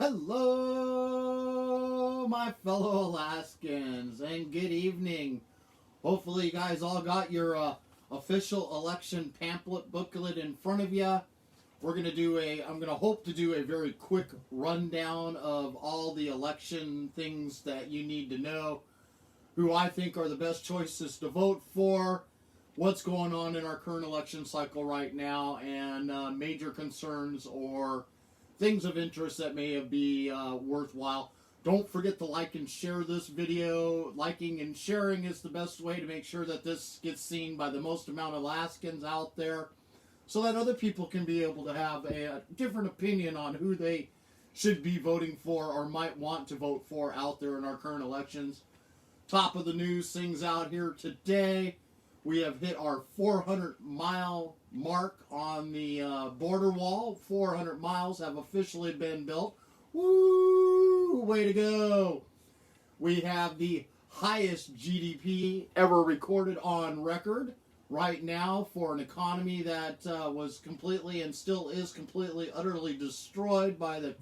Hello, my fellow Alaskans, and good evening. Hopefully, you guys all got your official election pamphlet booklet in front of you. I'm gonna hope to do a very quick rundown of all the election things that you need to know, who I think are the best choices to vote for, what's going on in our current election cycle right now, and major concerns or things of interest that may be worthwhile. Don't forget to like and share this video. Liking and sharing is the best way to make sure that this gets seen by the most amount of Alaskans out there, so that other people can be able to have a different opinion on who they should be voting for or might want to vote for out there in our current elections. Top of the news things out here today. We have hit our 400-mile mark on the border wall. 400 miles have officially been built. Woo! Way to go! We have the highest GDP ever recorded on record right now for an economy that was completely and still is completely, utterly destroyed by the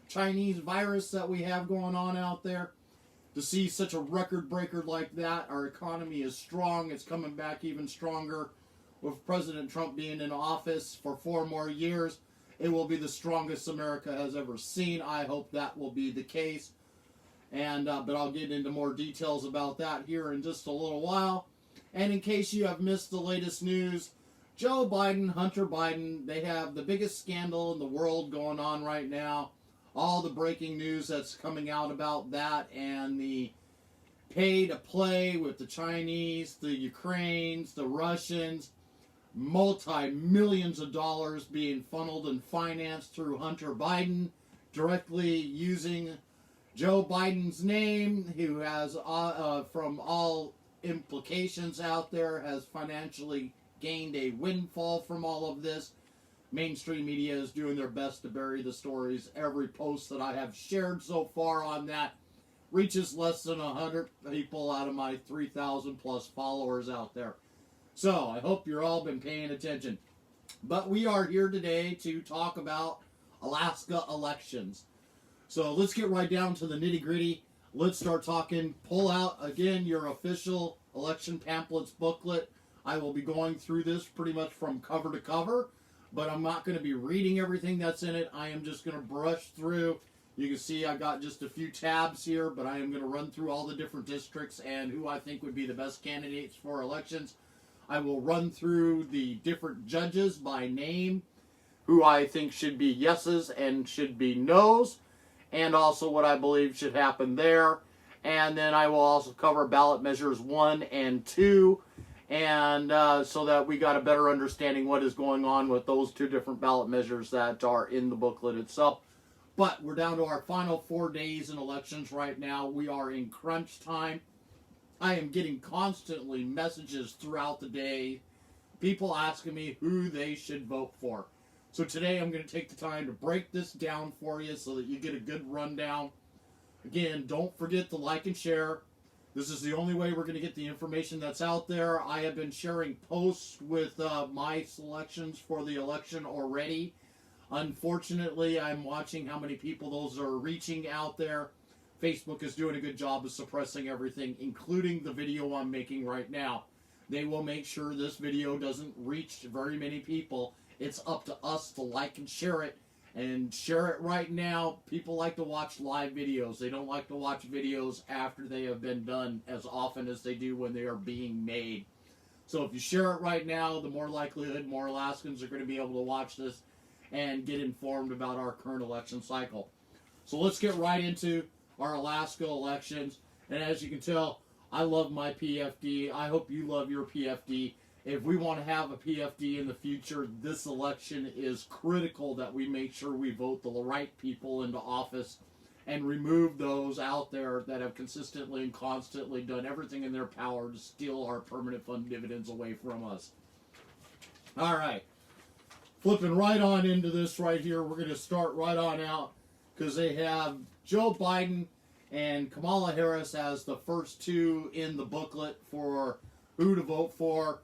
Chinese virus that we have going on out there. To see such a record breaker like that, our economy is strong. It's coming back even stronger. With President Trump being in office for 4 more years, it will be the strongest America has ever seen. I hope that will be the case. And but I'll get into more details about that here in just a little while. And in case you have missed the latest news, Joe Biden, Hunter Biden, they have the biggest scandal in the world going on right now. All the breaking news that's coming out about that and the pay to play with the Chinese, the Ukrainians, the Russians, multi-millions of dollars being funneled and financed through Hunter Biden, directly using Joe Biden's name, who has, from all implications out there, has financially gained a windfall from all of this. Mainstream media is doing their best to bury the stories. Every post that I have shared so far on that reaches less than 100 people out of my 3,000 plus followers out there. So I hope you're all been paying attention. But we are here today to talk about Alaska elections. So let's get right down to the nitty gritty. Let's start talking. Pull out again your official election pamphlets booklet. I will be going through this pretty much from cover to cover, but I'm not going to be reading everything that's in it. I am just going to brush through. You can see I got just a few tabs here, but I am going to run through all the different districts and who I think would be the best candidates for elections. I will run through the different judges by name, who I think should be yeses and should be nos, and also what I believe should happen there. And then I will also cover ballot measures 1 and 2, and so that we got a better understanding what is going on with those 2 different ballot measures that are in the booklet itself. But we're down to our final 4 days in elections right now. We are in crunch time. I am getting constantly messages throughout the day, people asking me who they should vote for. So today I'm going to take the time to break this down for you so that you get a good rundown. Again, don't forget to like and share. This is the only way we're going to get the information that's out there. I have been sharing posts with my selections for the election already. Unfortunately, I'm watching how many people those are reaching out there. Facebook is doing a good job of suppressing everything, including the video I'm making right now. They will make sure this video doesn't reach very many people. It's up to us to like and share it. And share it right now. People like to watch live videos. They don't like to watch videos after they have been done as often as they do when they are being made. So if you share it right now, the more likelihood more Alaskans are going to be able to watch this and get informed about our current election cycle. So let's get right into our Alaska elections. And as you can tell, I love my PFD. I hope you love your PFD. If we want to have a PFD in the future, this election is critical that we make sure we vote the right people into office and remove those out there that have consistently and constantly done everything in their power to steal our permanent fund dividends away from us. All right. Flipping right on into this right here, we're going to start right on out because they have Joe Biden and Kamala Harris as the first 2 in the booklet for who to vote for.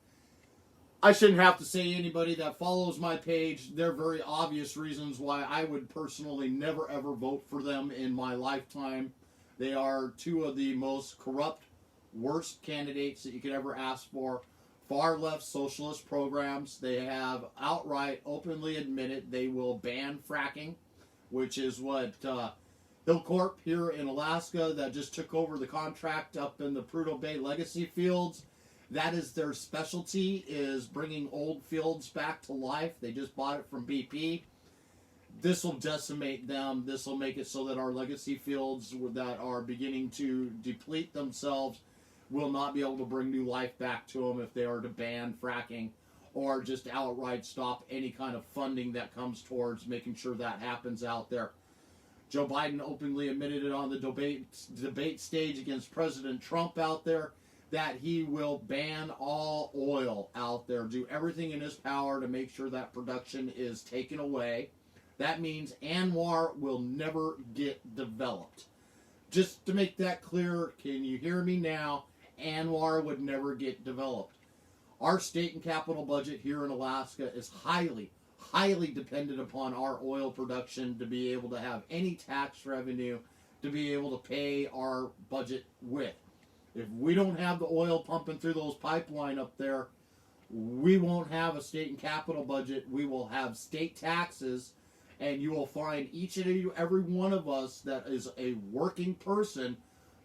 I shouldn't have to say anybody that follows my page. They're very obvious reasons why I would personally never ever vote for them in my lifetime. They are two of the most corrupt, worst candidates that you could ever ask for. Far left socialist programs. They have outright, openly admitted they will ban fracking, which is what Hillcorp here in Alaska that just took over the contract up in the Prudhoe Bay Legacy fields. That is their specialty, is bringing old fields back to life. They just bought it from BP. This will decimate them. This will make it so that our legacy fields that are beginning to deplete themselves will not be able to bring new life back to them if they are to ban fracking or just outright stop any kind of funding that comes towards making sure that happens out there. Joe Biden openly admitted it on the debate stage against President Trump out there that he will ban all oil out there, do everything in his power to make sure that production is taken away. That means ANWR will never get developed. Just to make that clear, can you hear me now? ANWR would never get developed. Our state and capital budget here in Alaska is highly, highly dependent upon our oil production to be able to have any tax revenue to be able to pay our budget with. If we don't have the oil pumping through those pipeline up there, we won't have a state and capital budget. We will have state taxes, and you will find each and every one of us that is a working person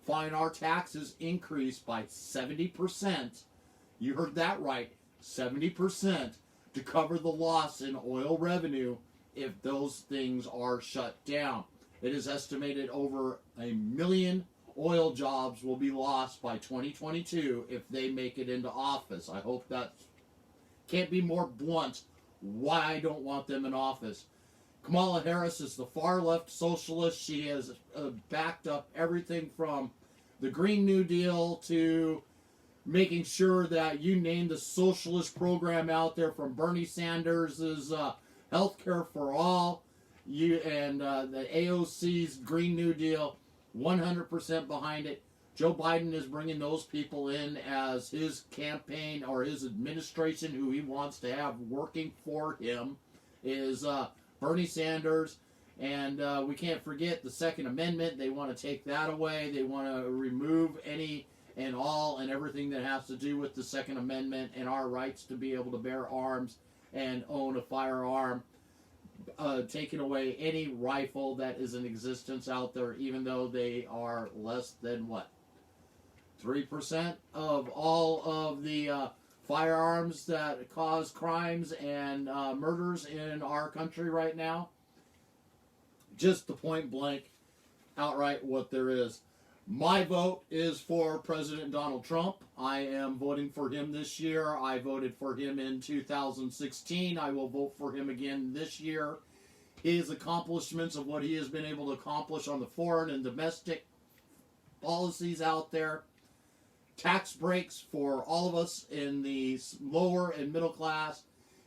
find our taxes increase by 70%. You heard that right, 70% to cover the loss in oil revenue if those things are shut down. It is estimated over 1 million oil jobs will be lost by 2022 if they make it into office. I hope that can't be more blunt why I don't want them in office. Kamala Harris is the far left socialist. She has backed up everything from the Green New Deal to making sure that you name the socialist program out there, from Bernie Sanders' health care for all, and the AOC's Green New Deal. 100% behind it. Joe Biden is bringing those people in as his campaign or his administration, who he wants to have working for him, is Bernie Sanders. And we can't forget the Second Amendment. They want to take that away. They want to remove any and all and everything that has to do with the Second Amendment and our rights to be able to bear arms and own a firearm. Taking away any rifle that is in existence out there, even though they are less than 3% of all of the firearms that cause crimes and murders in our country right now. Just the point blank, outright what there is. My vote is for President Donald Trump. I am voting for him this year. I voted for him in 2016. I will vote for him again this year. His accomplishments of what he has been able to accomplish on the foreign and domestic policies out there. Tax breaks for all of us in the lower and middle class.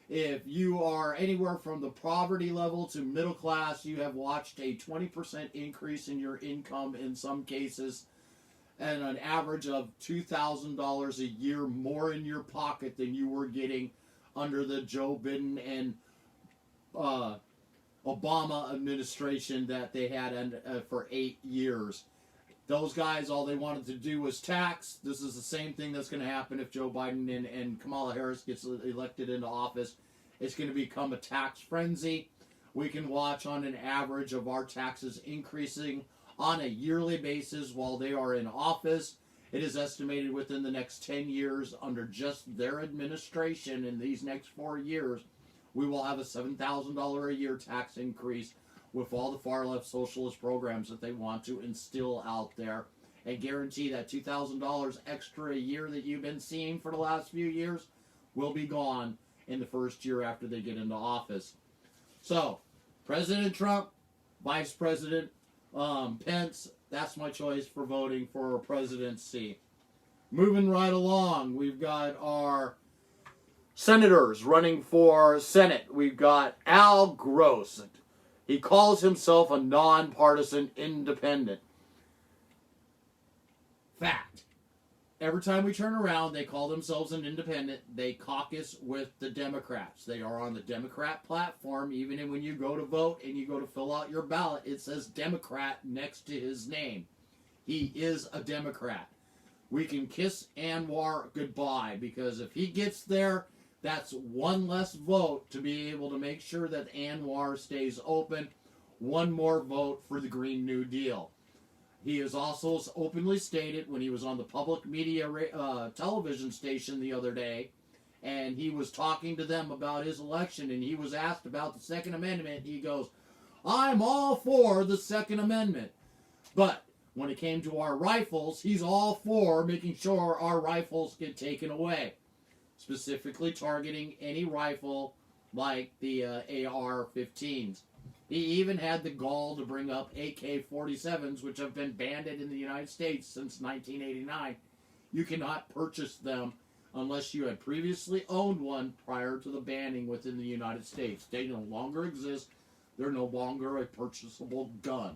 If you are anywhere from the poverty level to middle class, you have watched a 20% increase in your income in some cases, and an average of $2,000 a year more in your pocket than you were getting under the Joe Biden and Obama administration that they had for 8 years. Those guys, all they wanted to do was tax. This is the same thing that's going to happen if Joe Biden and Kamala Harris gets elected into office. It's going to become a tax frenzy. We can watch on an average of our taxes increasing on a yearly basis while they are in office. It is estimated within the next 10 years, under just their administration in these next 4 years, we will have a $7,000 a year tax increase with all the far left socialist programs that they want to instill out there, and guarantee that $2,000 extra a year that you've been seeing for the last few years will be gone in the first year after they get into office. So, President Trump, Vice President Pence, that's my choice for voting for presidency. Moving right along, we've got our senators running for Senate. We've got Al Gross. He calls himself a nonpartisan independent. Fact. every time we turn around, they call themselves an independent. They caucus with the Democrats. They are on the Democrat platform. Even when you go to vote and you go to fill out your ballot, it says Democrat next to his name. He is a Democrat. We can kiss Anwar goodbye, because if he gets there, that's one less vote to be able to make sure that Anwar stays open. One more vote for the Green New Deal. He has also openly stated when he was on the public media television station the other day, and he was talking to them about his election, and he was asked about the Second Amendment. He goes, I'm all for the Second Amendment. But when it came to our rifles, he's all for making sure our rifles get taken away, specifically targeting any rifle like the AR-15s. He even had the gall to bring up AK-47s, which have been banned in the United States since 1989. You cannot purchase them unless you had previously owned one prior to the banning within the United States. They no longer exist. They're no longer a purchasable gun.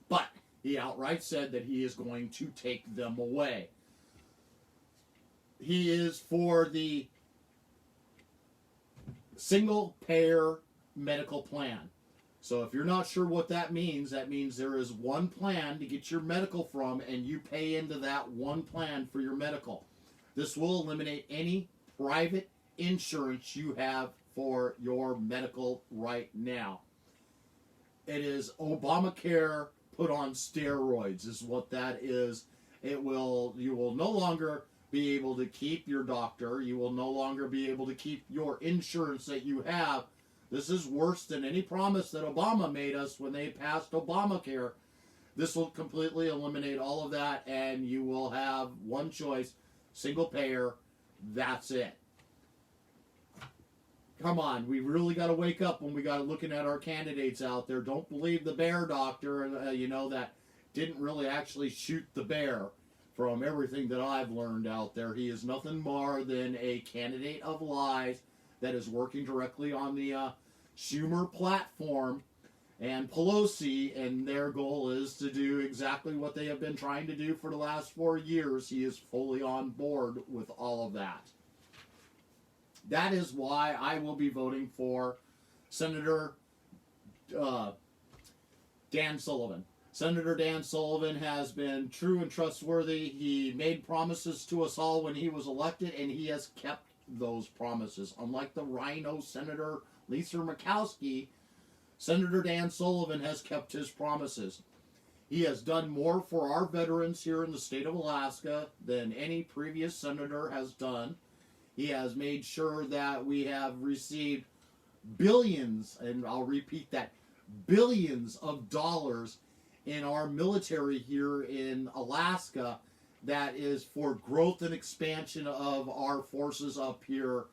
But he outright said that he is going to take them away. He is for the single-payer medical plan. So if you're not sure what that means there is one plan to get your medical from, and you pay into that one plan for your medical. This will eliminate any private insurance you have for your medical right now. It is Obamacare put on steroids is what that is. You will no longer be able to keep your doctor. You will no longer be able to keep your insurance that you have. This is worse than any promise that Obama made us when they passed Obamacare. This will completely eliminate all of that, and you will have one choice, single payer. That's it. Come on, we really got to wake up when we got looking at our candidates out there. Don't believe the bear doctor, that didn't really actually shoot the bear. From everything that I've learned out there, he is nothing more than a candidate of lies that is working directly on the Schumer platform and Pelosi, and their goal is to do exactly what they have been trying to do for the last 4 years. He is fully on board with all of that. That is why I will be voting for Senator Dan Sullivan. Senator Dan Sullivan has been true and trustworthy. He made promises to us all when he was elected, and he has kept those promises. Unlike the Rhino Senator Lisa Murkowski, Senator Dan Sullivan has kept his promises. He has done more for our veterans here in the state of Alaska than any previous senator has done. He has made sure that we have received billions, and I'll repeat that, billions of dollars in our military here in Alaska that is for growth and expansion of our forces up here,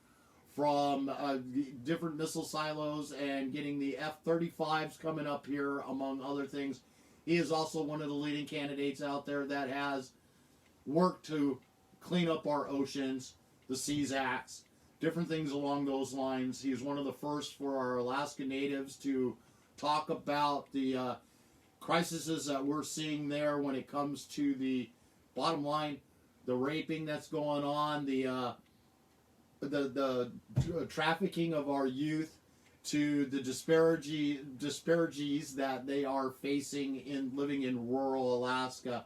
from different missile silos and getting the F-35s coming up here, among other things. He is also one of the leading candidates out there that has worked to clean up our oceans, the Seas Acts, different things along those lines. He's one of the first for our Alaska Natives to talk about the crises that we're seeing there when it comes to the bottom line, the raping that's going on, the trafficking of our youth, to the disparities that they are facing in living in rural Alaska.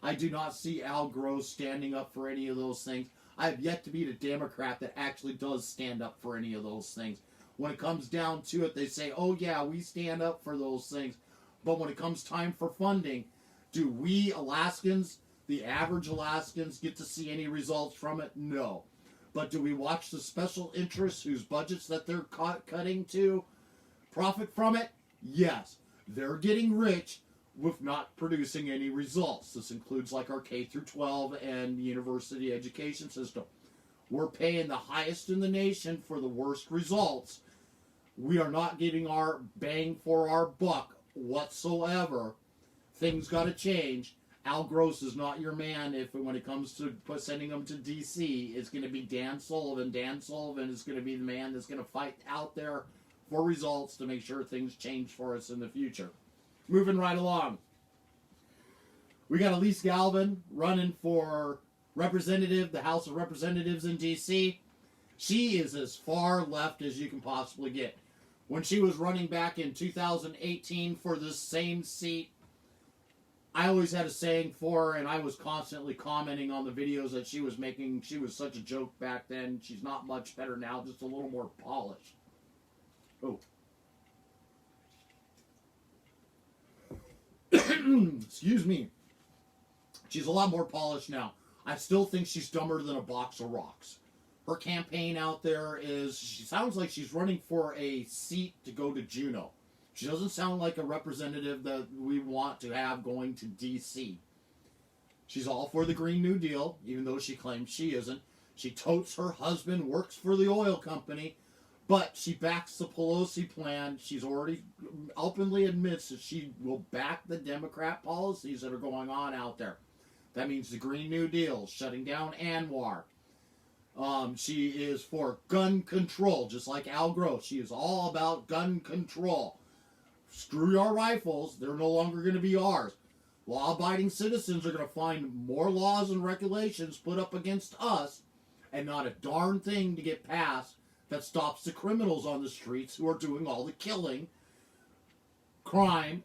I do not see Al Gross standing up for any of those things. I have yet to meet a Democrat that actually does stand up for any of those things. When it comes down to it, they say, oh yeah, we stand up for those things. But when it comes time for funding, do we Alaskans, the average Alaskans, get to see any results from it? No. But do we watch the special interests whose budgets that they're cutting to profit from it? Yes. They're getting rich with not producing any results. This includes like our K through 12 and university education system. We're paying the highest in the nation for the worst results. We are not getting our bang for our buck whatsoever. Things got to change. Al Gross is not your man when it comes to sending them to D.C. It's going to be Dan Sullivan. Dan Sullivan is going to be the man that's going to fight out there for results to make sure things change for us in the future. Moving right along. We got Elise Galvin running for representative, the House of Representatives in D.C., she is as far left as you can possibly get. When she was running back in 2018 for this same seat, I always had a saying for her, and I was constantly commenting on the videos that she was making. She was such a joke back then. She's not much better now, just a little more polished. Oh. Excuse me. She's a lot more polished now. I still think she's dumber than a box of rocks. Her campaign out there is, she sounds like she's running for a seat to go to Juneau. She doesn't sound like a representative that we want to have going to D.C. She's all for the Green New Deal, even though she claims she isn't. She totes her husband, works for the oil company, but she backs the Pelosi plan. She's already openly admits that she will back the Democrat policies that are going on out there. That means the Green New Deal, shutting down Anwar. She is for gun control, just like Al Gross. She is all about gun control. Screw your rifles. They're no longer going to be ours. Law-abiding citizens are going to find more laws and regulations put up against us, and not a darn thing to get passed that stops the criminals on the streets who are doing all the killing, crime,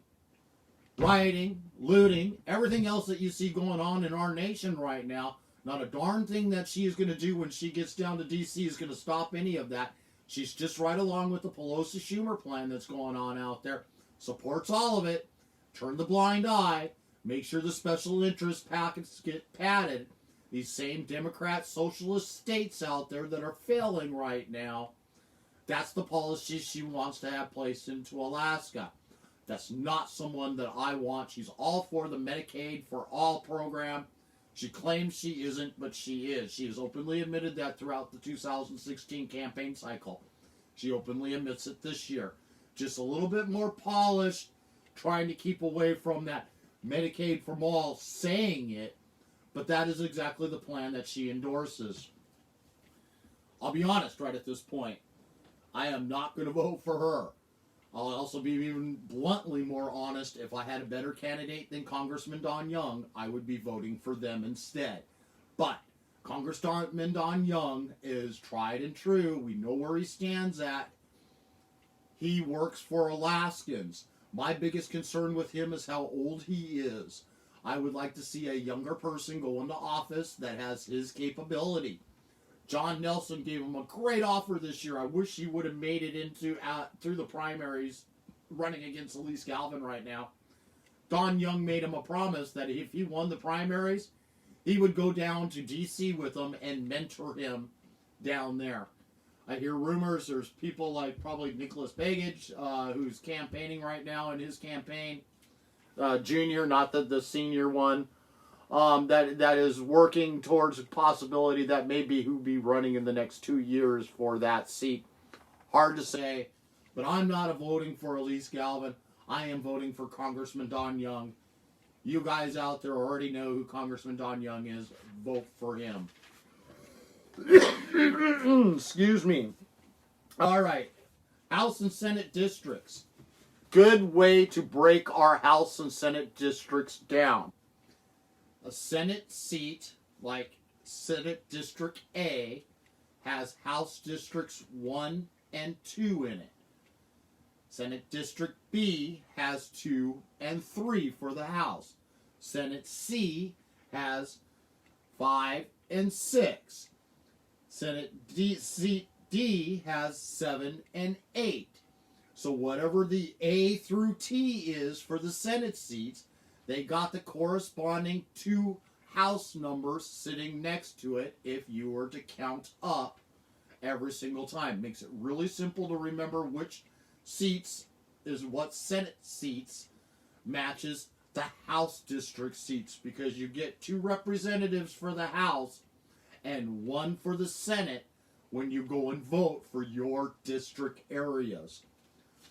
rioting, looting, everything else that you see going on in our nation right now. Not a darn thing that she is going to do when she gets down to D.C. is going to stop any of that. She's just right along with the Pelosi-Schumer plan that's going on out there. Supports all of it. Turn the blind eye. Make sure the special interest packets get padded. These same Democrat socialist states out there that are failing right now, that's the policy she wants to have placed into Alaska. That's not someone that I want. She's all for the Medicaid for All program. She claims she isn't, but she is. She has openly admitted that throughout the 2016 campaign cycle. She openly admits it this year. Just a little bit more polished, trying to keep away from that Medicaid for All saying it, but that is exactly the plan that she endorses. I'll be honest right at this point. I am not going to vote for her. I'll also be even bluntly more honest. If I had a better candidate than Congressman Don Young, I would be voting for them instead. But Congressman Don Young is tried and true. We know where he stands at. He works for Alaskans. My biggest concern with him is how old he is. I would like to see a younger person go into office that has his capability. John Nelson gave him a great offer this year. I wish he would have made it into through the primaries, running against Elise Galvin right now. Don Young made him a promise that if he won the primaries, he would go down to D.C. with him and mentor him down there. I hear rumors there's people like probably Nicholas Pagage, who's campaigning right now in his campaign, junior, not the senior one. That is working towards a possibility that maybe he'll be running in the next 2 years for that seat. Hard to say, but I'm not voting for Elise Galvin. I am voting for Congressman Don Young. You guys out there already know who Congressman Don Young is. Vote for him. Excuse me. All right. House and Senate districts. Good way to break our House and Senate districts down. A Senate seat, like Senate District A, has House Districts 1 and 2 in it. Senate District B has 2 and 3 for the House. Senate C has 5 and 6. Senate D has 7 and 8. So whatever the A through T is for the Senate seats, they got the corresponding 2 house numbers sitting next to it if you were to count up every single time. Makes it really simple to remember which seats is what Senate seats matches the House district seats, because you get 2 representatives for the House and 1 for the Senate when you go and vote for your district areas.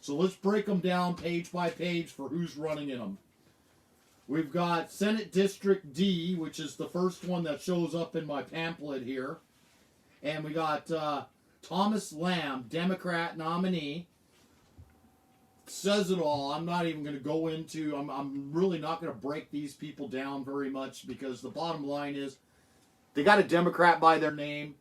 So let's break them down page by page for who's running in them. We've got Senate District D, which is the first one that shows up in my pamphlet here. And we got Thomas Lamb, Democrat nominee. Says it all. I'm not even going to go into, I'm really not going to break these people down very much, because the bottom line is They got a Democrat by their name.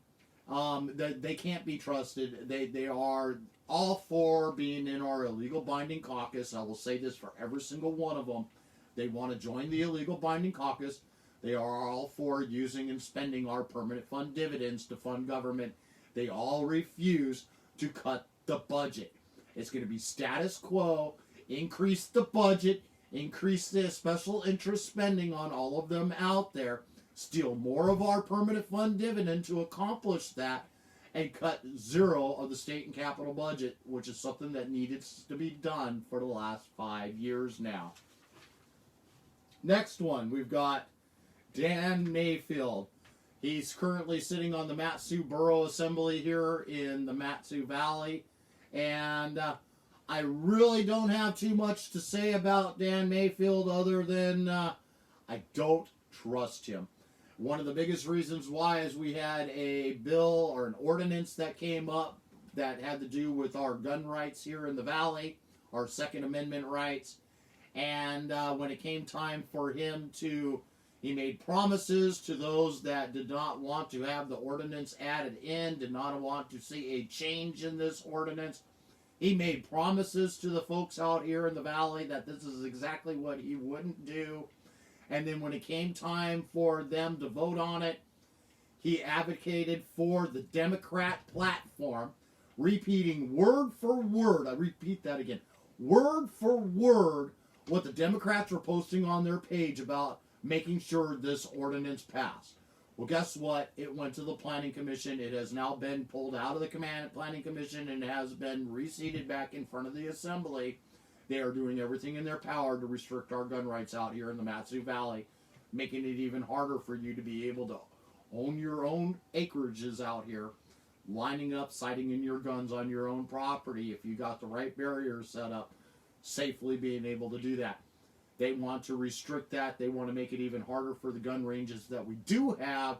They can't be trusted. They are all for being in our illegal binding caucus. I will say this for every single one of them. They want to join the illegal binding caucus. They are all for using and spending our permanent fund dividends to fund government. They all refuse to cut the budget. It's going to be status quo, increase the budget, increase the special interest spending on all of them out there, steal more of our permanent fund dividend to accomplish that, and cut zero of the state and capital budget, which is something that needed to be done for the last 5 years now. Next one, we've got Dan Mayfield. He's currently sitting on the Mat-Su Borough Assembly here in the Mat-Su Valley. And I really don't have too much to say about Dan Mayfield other than I don't trust him. One of the biggest reasons why is we had a bill or an ordinance that came up that had to do with our gun rights here in the Valley, our Second Amendment rights. And when it came time for him he made promises to those that did not want to have the ordinance added in, did not want to see a change in this ordinance. He made promises to the folks out here in the Valley that this is exactly what he wouldn't do. And then when it came time for them to vote on it, he advocated for the Democrat platform, repeating word for word, I repeat that again, word for word, what the Democrats were posting on their page about making sure this ordinance passed. Well, guess what? It went to the Planning Commission. It has now been pulled out of the Planning Commission and has been reseated back in front of the Assembly. They are doing everything in their power to restrict our gun rights out here in the Mat-Su Valley, making it even harder for you to be able to own your own acreages out here, lining up, sighting in your guns on your own property if you got the right barriers set up, safely being able to do that. They want to restrict that. They want to make it even harder for the gun ranges that we do have,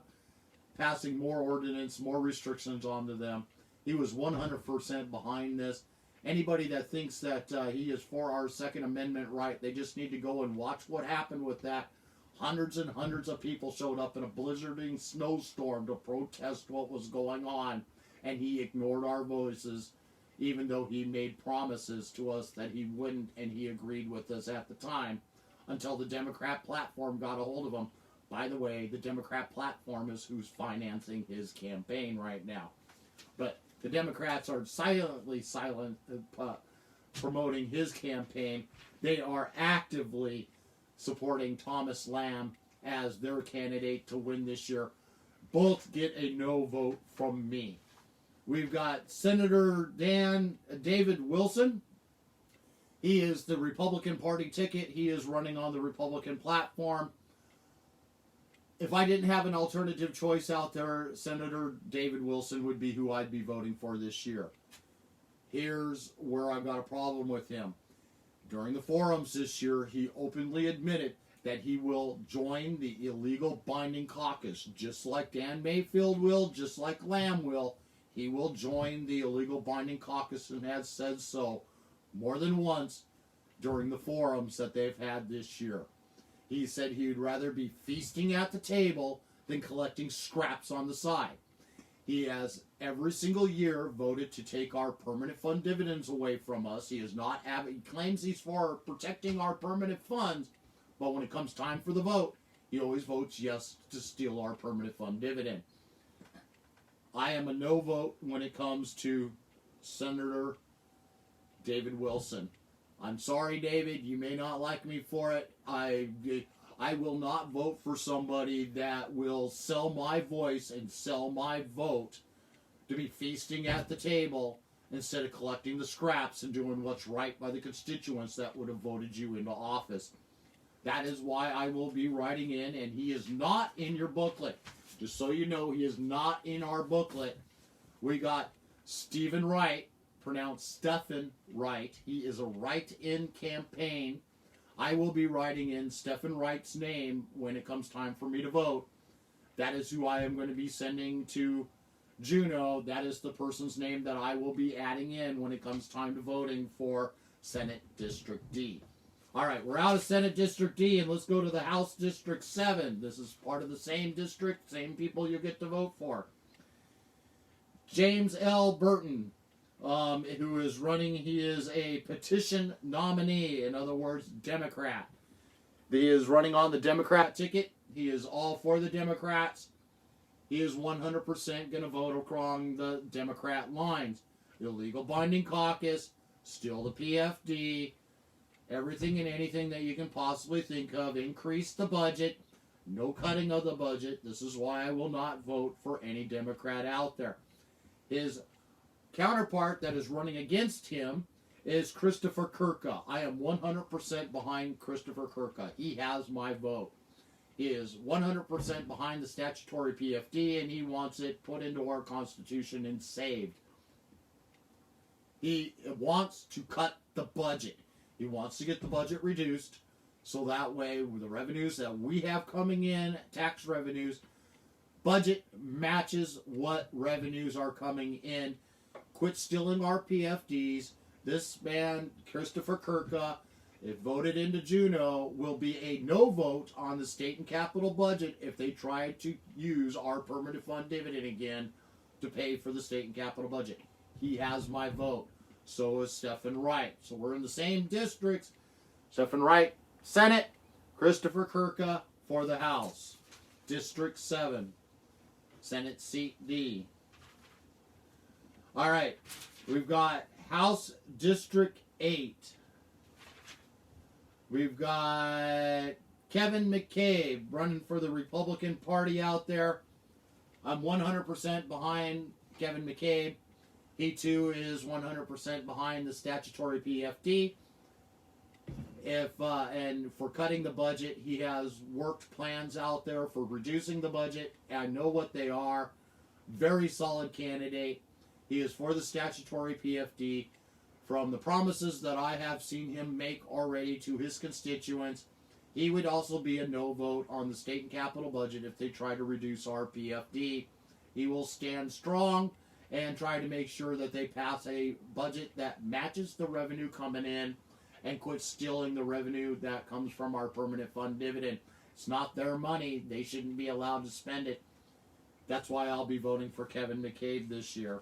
passing more ordinance, more restrictions onto them. He was 100% behind this. Anybody that thinks that he is for our Second Amendment right, they just need to go and watch what happened with that. Hundreds and hundreds of people showed up in a blizzarding snowstorm to protest what was going on, and he ignored our voices, even though he made promises to us that he wouldn't, and he agreed with us at the time, until the Democrat platform got a hold of him. By the way, the Democrat platform is who's financing his campaign right now. But the Democrats are silently promoting his campaign. They are actively supporting Thomas Lamb as their candidate to win this year. Both get a no vote from me. We've got Senator David Wilson. He is the Republican Party ticket. He is running on the Republican platform. If I didn't have an alternative choice out there, Senator David Wilson would be who I'd be voting for this year. Here's where I've got a problem with him. During the forums this year, he openly admitted that he will join the illegal binding caucus, just like Dan Mayfield will, just like Lamb will. He will join the illegal binding caucus and has said so more than once during the forums that they've had this year. He said he would rather be feasting at the table than collecting scraps on the side. He has every single year voted to take our permanent fund dividends away from us. He claims he's for protecting our permanent funds, but when it comes time for the vote, he always votes yes to steal our permanent fund dividend. I am a no vote when it comes to Senator David Wilson. I'm sorry, David, you may not like me for it. I will not vote for somebody that will sell my voice and sell my vote to be feasting at the table instead of collecting the scraps and doing what's right by the constituents that would have voted you into office. That is why I will be writing in, and he is not in your booklet. Just so you know, he is not in our booklet. We got Stephen Wright, pronounced Stephen Wright. He is a write-in campaign. I will be writing in Stephen Wright's name when it comes time for me to vote. That is who I am going to be sending to Juneau. That is the person's name that I will be adding in when it comes time to voting for Senate District D. All right, we're out of Senate District D, and let's go to the House District 7. This is part of the same district, same people you get to vote for. James L. Burton, who is running, he is a petition nominee, in other words, Democrat. He is running on the Democrat ticket. He is all for the Democrats. He is 100% going to vote along the Democrat lines. Illegal binding caucus, still the PFD, everything and anything that you can possibly think of. Increase the budget, no cutting of the budget. This is why I will not vote for any Democrat out there. His counterpart that is running against him is Christopher Kirka. I am 100% behind Christopher Kirka. He has my vote. He is 100% behind the statutory PFD, and he wants it put into our Constitution and saved. He wants to cut the budget. He wants to get the budget reduced, so that way the revenues that we have coming in, tax revenues, budget matches what revenues are coming in. Quit stealing our PFDs. This man, Christopher Kirka, if voted into Juneau, will be a no vote on the state and capital budget if they try to use our permanent fund dividend again to pay for the state and capital budget. He has my vote. So is Stephen Wright. So we're in the same districts. Stephen Wright, Senate. Christopher Kirka for the House. District 7. Senate seat D. All right. We've got House District 8. We've got Kevin McCabe running for the Republican Party out there. I'm 100% behind Kevin McCabe. He too is 100% behind the statutory PFD. And for cutting the budget, he has worked plans out there for reducing the budget. I know what they are. Very solid candidate. He is for the statutory PFD. From the promises that I have seen him make already to his constituents, he would also be a no vote on the state and capital budget if they try to reduce our PFD. He will stand strong and try to make sure that they pass a budget that matches the revenue coming in and quit stealing the revenue that comes from our permanent fund dividend. It's not their money. They shouldn't be allowed to spend it. That's why I'll be voting for Kevin McCabe this year.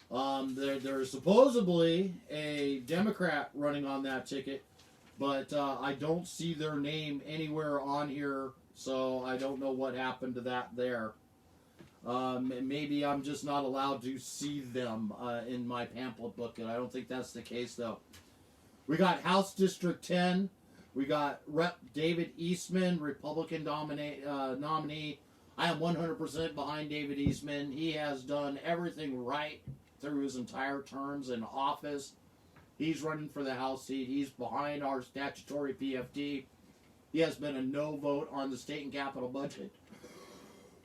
There's supposedly a Democrat running on that ticket, but I don't see their name anywhere on here, so I don't know what happened to that there. Maybe I'm just not allowed to see them in my pamphlet book, and I don't think that's the case, though. We got House District 10. We got Rep. David Eastman, Republican nominee. I am 100% behind David Eastman. He has done everything right through his entire terms in office. He's running for the House seat. He's behind our statutory PFD. He has been a no vote on the state and capital budget.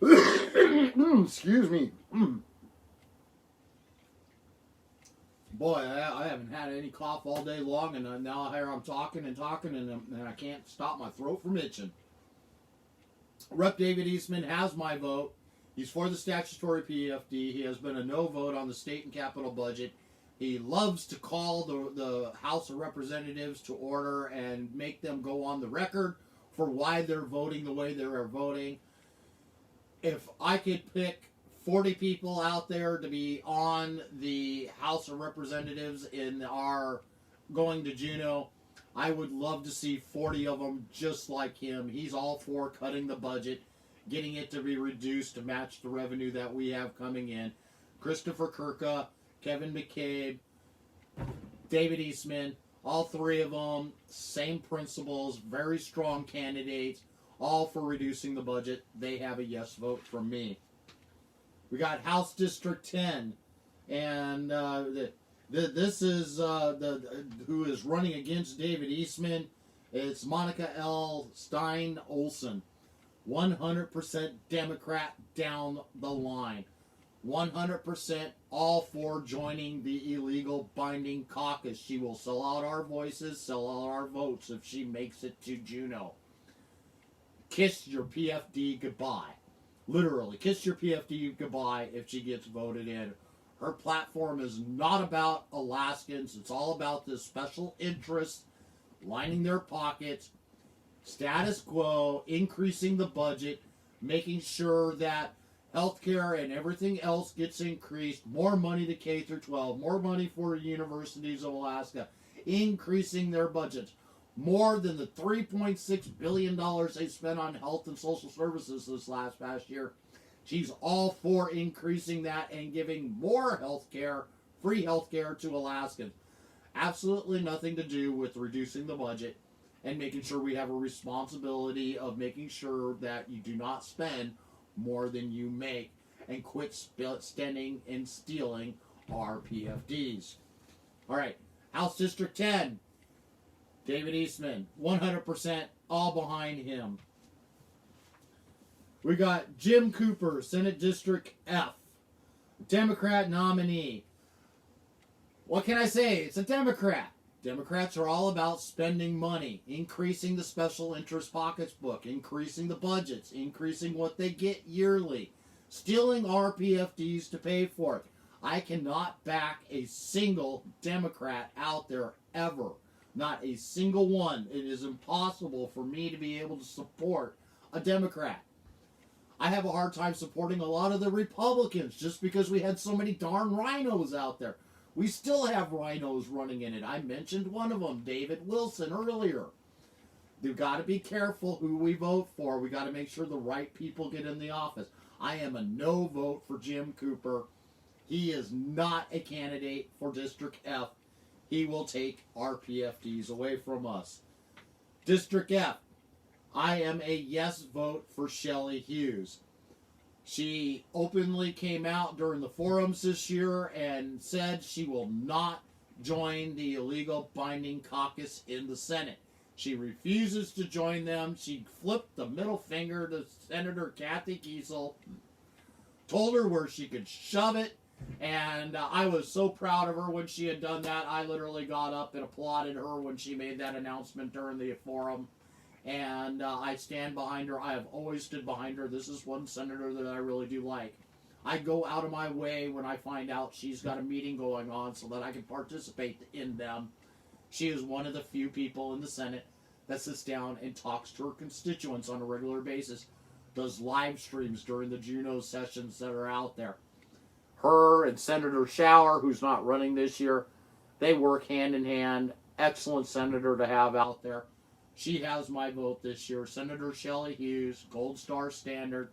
Excuse me. Boy, I haven't had any cough all day long, and now here I'm talking, and I can't stop my throat from itching. Rep. David Eastman has my vote. He's for the statutory PFD. He has been a no vote on the state and capital budget. He loves to call the House of Representatives to order and make them go on the record for why they're voting the way they're voting. If I could pick 40 people out there to be on the House of Representatives in our going to Juneau, I would love to see 40 of them just like him. He's all for cutting the budget, getting it to be reduced to match the revenue that we have coming in. Christopher Kirka, Kevin McCabe, David Eastman, all three of them, same principles, very strong candidates, all for reducing the budget. They have a yes vote from me. We got House District 10, and this is who is running against David Eastman. It's Monica L. Stein Olson. 100% Democrat down the line. 100% all for joining the illegal binding caucus. She will sell out our voices, sell out our votes if she makes it to Juneau. Kiss your PFD goodbye. Literally, kiss your PFD goodbye if she gets voted in. Her platform is not about Alaskans. It's all about this special interests lining their pockets, status quo, increasing the budget, making sure that healthcare and everything else gets increased, more money to K through 12, more money for universities of Alaska, increasing their budgets. More than the $3.6 billion they spent on health and social services this past year. She's all for increasing that and giving more health care, free health care to Alaskans. Absolutely nothing to do with reducing the budget and making sure we have a responsibility of making sure that you do not spend more than you make and quit spending and stealing our PFDs. All right, House District 10, David Eastman, 100% all behind him. We got Jim Cooper, Senate District F, Democrat nominee. What can I say? It's a Democrat. Democrats are all about spending money, increasing the special interest pocketbook, increasing the budgets, increasing what they get yearly, stealing our PFDs to pay for it. I cannot back a single Democrat out there ever. Not a single one. It is impossible for me to be able to support a Democrat. I have a hard time supporting a lot of the Republicans just because we had so many darn rhinos out there. We still have rhinos running in it. I mentioned one of them, David Wilson, earlier. We've got to be careful who we vote for. We got to make sure the right people get in the office. I am a no vote for Jim Cooper. He is not a candidate for District F. He will take our PFDs away from us. District F. I am a yes vote for Shelley Hughes. She openly came out during the forums this year and said she will not join the illegal binding caucus in the Senate. She refuses to join them. She flipped the middle finger to Senator Kathy Kiesel, told her where she could shove it, and I was so proud of her when she had done that. I literally got up and applauded her when she made that announcement during the forum. And I stand behind her. I have always stood behind her. This is one senator that I really do like. I go out of my way when I find out she's got a meeting going on so that I can participate in them. She is one of the few people in the Senate that sits down and talks to her constituents on a regular basis, does live streams during the Juneau sessions that are out there. Her and Senator Schauer, who's not running this year, they work hand in hand. Excellent senator to have out there. She has my vote this year. Senator Shelley Hughes, Gold Star Standard,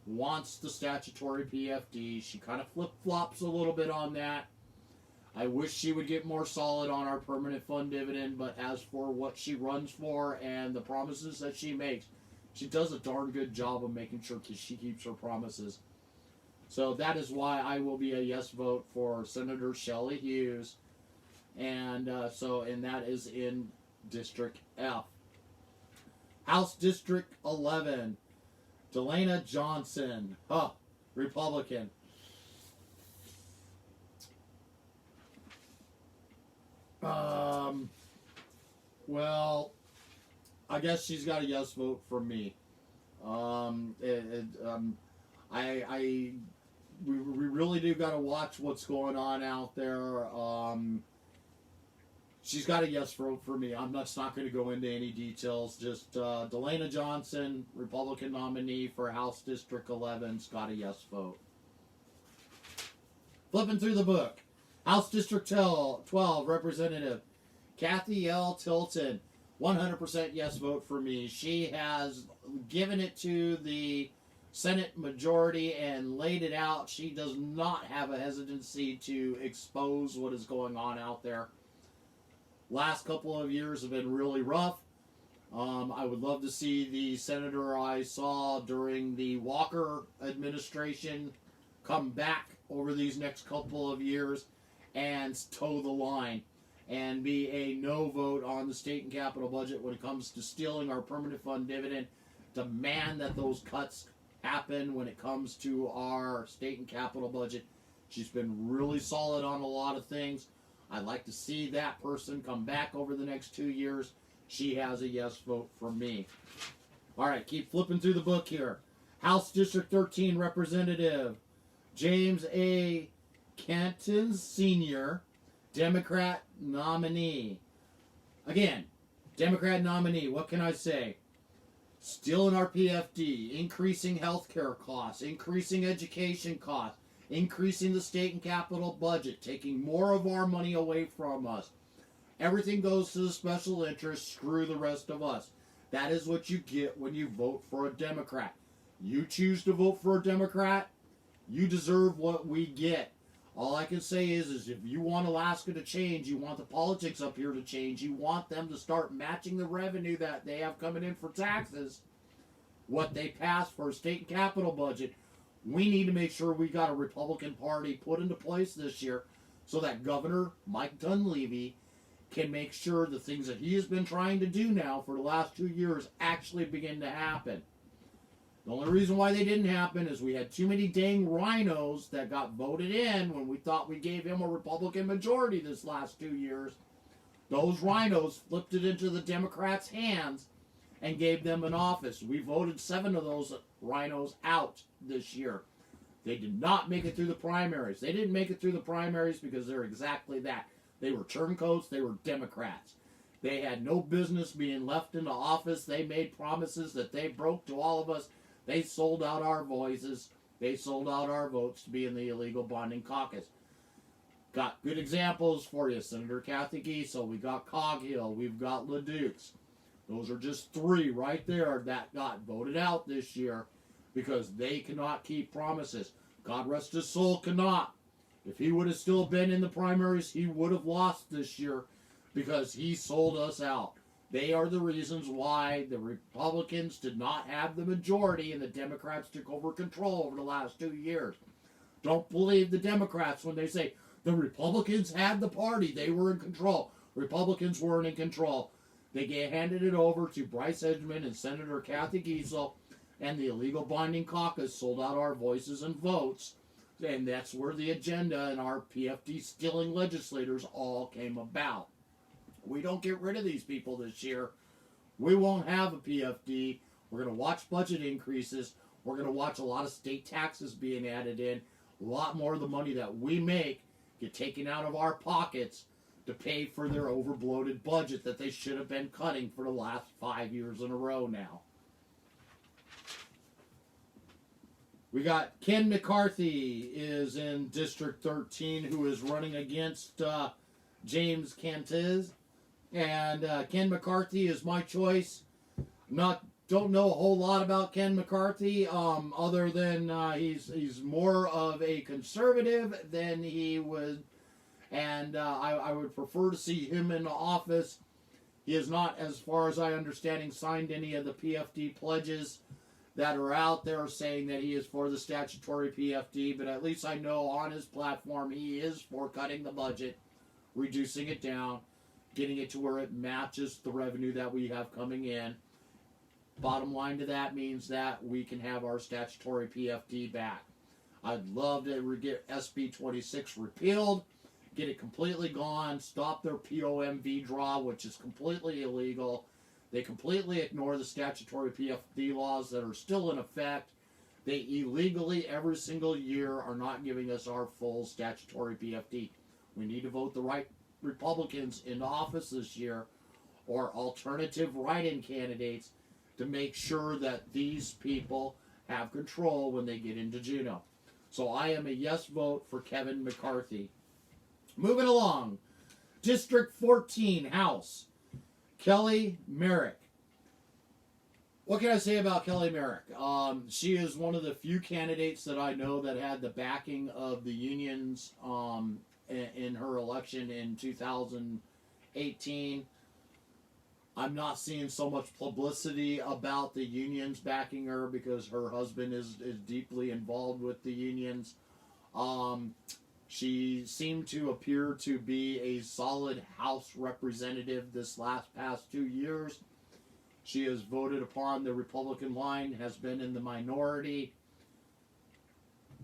wants the statutory PFD. She kind of flip-flops a little bit on that. I wish she would get more solid on our permanent fund dividend, but as for what she runs for and the promises that she makes, she does a darn good job of making sure she keeps her promises. So that is why I will be a yes vote for Senator Shelley Hughes. And that is in District F. House District 11, Delana Johnson, Republican. Well, I guess she's got a yes vote from me. We really do got to watch what's going on out there. She's got a yes vote for me. I'm not going to go into any details. Just Delana Johnson, Republican nominee for House District 11's got a yes vote. Flipping through the book. House District 12, Representative Kathy L. Tilton, 100% yes vote for me. She has given it to the Senate majority and laid it out. She does not have a hesitancy to expose what is going on out there. Last couple of years have been really rough. I would love to see the senator I saw during the Walker administration come back over these next couple of years and toe the line and be a no vote on the state and capital budget when it comes to stealing our permanent fund dividend. Demand that those cuts happen when it comes to our state and capital budget. She's been really solid on a lot of things. I'd like to see that person come back over the next 2 years. She has a yes vote from me. All right, keep flipping through the book here. House District 13 Representative James A. Kenton Sr., Democrat nominee. Again, Democrat nominee, what can I say? Stealing our PFD, increasing healthcare costs, increasing education costs, increasing the state and capital budget, taking more of our money away from us. Everything goes to the special interest, screw the rest of us. That is what you get when you vote for a Democrat. You choose to vote for a Democrat, you deserve what we get. All I can say is if you want Alaska to change, you want the politics up here to change, you want them to start matching the revenue that they have coming in for taxes, what they pass for a state and capital budget, we need to make sure we got a Republican Party put into place this year so that Governor Mike Dunleavy can make sure the things that he has been trying to do now for the last 2 years actually begin to happen. The only reason why they didn't happen is we had too many dang rhinos that got voted in when we thought we gave him a Republican majority this last 2 years. Those rhinos flipped it into the Democrats' hands and gave them an office. We voted 7 of those rhinos out this year. They did not make it through the primaries. They didn't make it through the primaries because they're exactly that. They were turncoats. They were Democrats. They had no business being left into office. They made promises that they broke to all of us. They sold out our voices. They sold out our votes to be in the illegal bonding caucus. Got good examples for you. Senator Kathy Giesel. We got Coghill. We've got LeDukes. Those are just 3 right there that got voted out this year because they cannot keep promises. God rest his soul, cannot. If he would have still been in the primaries, he would have lost this year because he sold us out. They are the reasons why the Republicans did not have the majority and the Democrats took over control over the last 2 years. Don't believe the Democrats when they say the Republicans had the party. They were in control. Republicans weren't in control. They handed it over to Bryce Edgmond and Senator Kathy Giesel, and the illegal bonding caucus sold out our voices and votes. And that's where the agenda and our PFD stealing legislators all came about. We don't get rid of these people this year. We won't have a PFD. We're going to watch budget increases. We're going to watch a lot of state taxes being added in. A lot more of the money that we make get taken out of our pockets to pay for their overbloated budget that they should have been cutting for the last 5 years in a row now. We got Ken McCarthy is in District 13, who is running against James Cantez. And Ken McCarthy is my choice. Don't know a whole lot about Ken McCarthy, other than he's more of a conservative than he would, and I would prefer to see him in office. He has not, as far as I understand, signed any of the PFD pledges that are out there saying that he is for the statutory PFD, but at least I know on his platform he is for cutting the budget, reducing it down, getting it to where it matches the revenue that we have coming in. Bottom line to that means that we can have our statutory PFD back. I'd love to get SB 26 repealed, get it completely gone, stop their POMV draw, which is completely illegal. They completely ignore the statutory PFD laws that are still in effect. They illegally, every single year, are not giving us our full statutory PFD. We need to vote the right Republicans into office this year, or alternative write-in candidates, to make sure that these people have control when they get into Juneau. So I am a yes vote for Kevin McCarthy. Moving along. District 14, House. Kelly Merrick. What can I say about Kelly Merrick? She is one of the few candidates that I know that had the backing of the unions in her election in 2018. I'm not seeing so much publicity about the unions backing her because her husband is deeply involved with the unions. She seemed to appear to be a solid House representative this past 2 years. She has voted upon the Republican line, has been in the minority.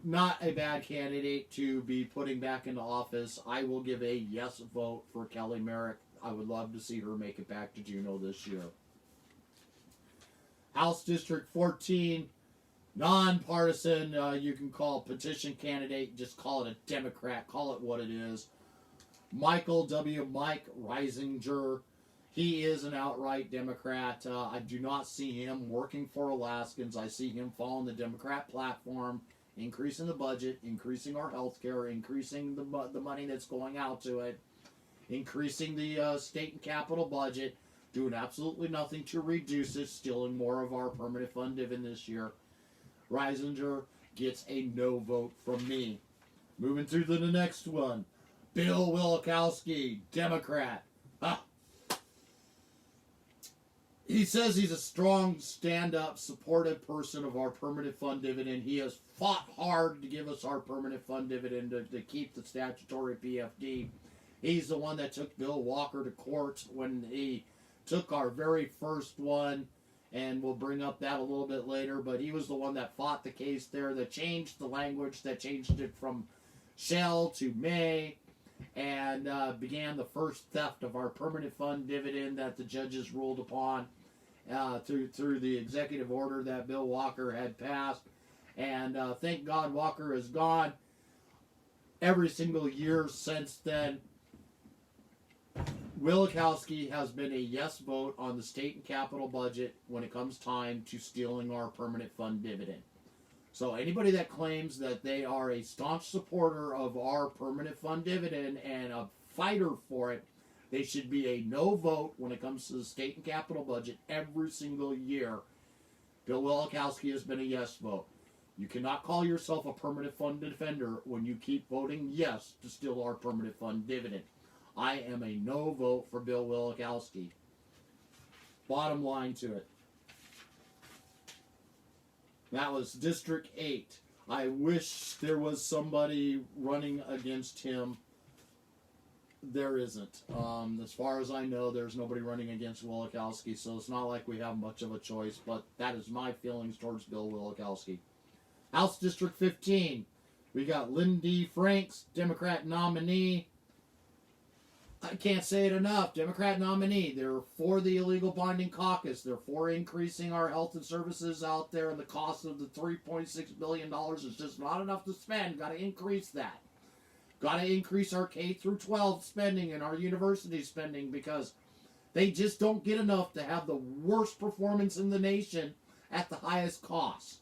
Not a bad candidate to be putting back into office. I will give a yes vote for Kelly Merrick. I would love to see her make it back to Juneau this year. House District 14, Nonpartisan, you can call petition candidate, just call it a Democrat, call it what it is. Mike Reisinger, he is an outright Democrat. I do not see him working for Alaskans. I see him following the Democrat platform, increasing the budget, increasing our health care, increasing the money that's going out to it, increasing the state and capital budget, doing absolutely nothing to reduce it, stealing more of our permanent fund dividend this year. Reisinger gets a no vote from me. Moving through to the next one. Bill Wielkowski, Democrat. He says he's a strong, stand-up, supportive person of our permanent fund dividend. He has fought hard to give us our permanent fund dividend to keep the statutory PFD. He's the one that took Bill Walker to court when he took our very first one, and we'll bring up that a little bit later, but he was the one that fought the case there, that changed the language, that changed it from shall to may, and began the first theft of our permanent fund dividend that the judges ruled upon through the executive order that Bill Walker had passed. And thank God Walker is gone. Every single year since then, Wielkowski has been a yes vote on the state and capital budget when it comes time to stealing our permanent fund dividend. So anybody that claims that they are a staunch supporter of our permanent fund dividend and a fighter for it, they should be a no vote when it comes to the state and capital budget every single year. Bill Wielkowski has been a yes vote. You cannot call yourself a permanent fund defender when you keep voting yes to steal our permanent fund dividend. I am a no vote for Bill Wielkowski. Bottom line to it. That was District 8. I wish there was somebody running against him. There isn't. As far as I know, there's nobody running against Wielkowski, so it's not like we have much of a choice, but that is my feelings towards Bill Wielkowski. House District 15. We got Lindy Franks, Democrat nominee. I can't say it enough. Democrat nominee. They're for the illegal bonding caucus. They're for increasing our health and services out there, and the cost of the $3.6 billion is just not enough to spend. Got to increase that. Got to increase our K through 12 spending and our university spending, because they just don't get enough to have the worst performance in the nation at the highest cost.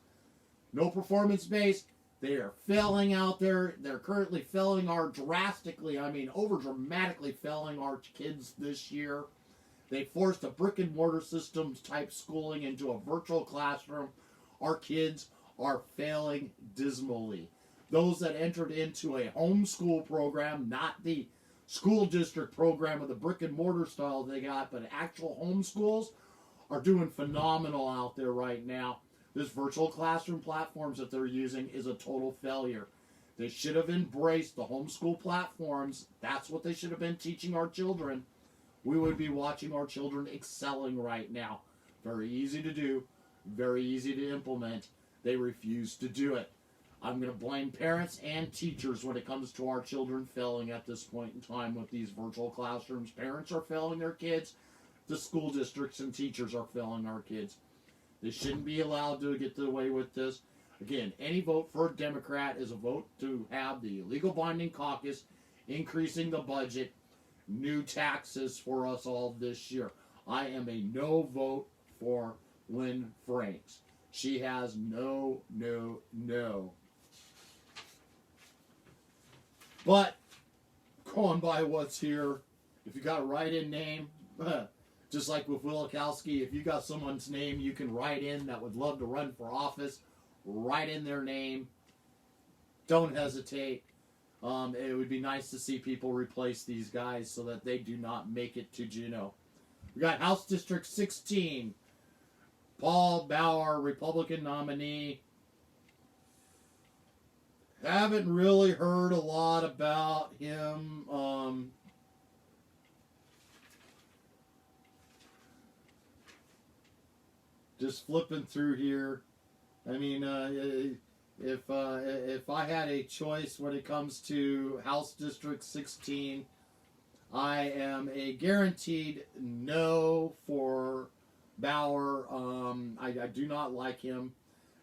No performance based. They are failing out there. They're currently failing over dramatically failing our kids this year. They forced a brick and mortar systems type schooling into a virtual classroom. Our kids are failing dismally. Those that entered into a homeschool program, not the school district program of the brick and mortar style they got, but actual homeschools, are doing phenomenal out there right now. This virtual classroom platforms that they're using is a total failure. They should have embraced the homeschool platforms. That's what they should have been teaching our children. We would be watching our children excelling right now. Very easy to do, very easy to implement. They refuse to do it. I'm going to blame parents and teachers when it comes to our children failing at this point in time with these virtual classrooms. Parents are failing their kids. The school districts and teachers are failing our kids. They shouldn't be allowed to get away with this. Again, any vote for a Democrat is a vote to have the illegal bonding caucus, increasing the budget, new taxes for us all this year. I am a no vote for Lynn Franks. She has no. But, going by what's here, if you got a write-in name, just like with Wielkowski, if you got someone's name you can write in that would love to run for office, write in their name. Don't hesitate. It would be nice to see people replace these guys so that they do not make it to Juneau. We got House District 16. Paul Bauer, Republican nominee. Haven't really heard a lot about him. Just flipping through here. I mean, if I had a choice when it comes to House District 16, I am a guaranteed no for Bauer. I do not like him.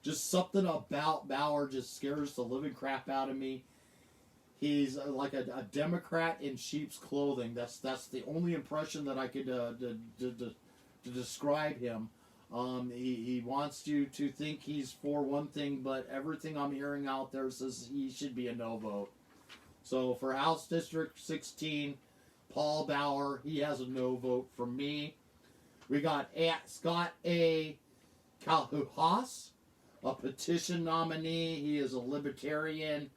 Just something about Bauer just scares the living crap out of me. He's like a Democrat in sheep's clothing. That's the only impression that I could to describe him. He wants you to think he's for one thing, but everything I'm hearing out there says he should be a no vote. So for House District 16, Paul Bauer, he has a no vote from me. We got Scott A. Caucus, a petition nominee. He is a libertarian.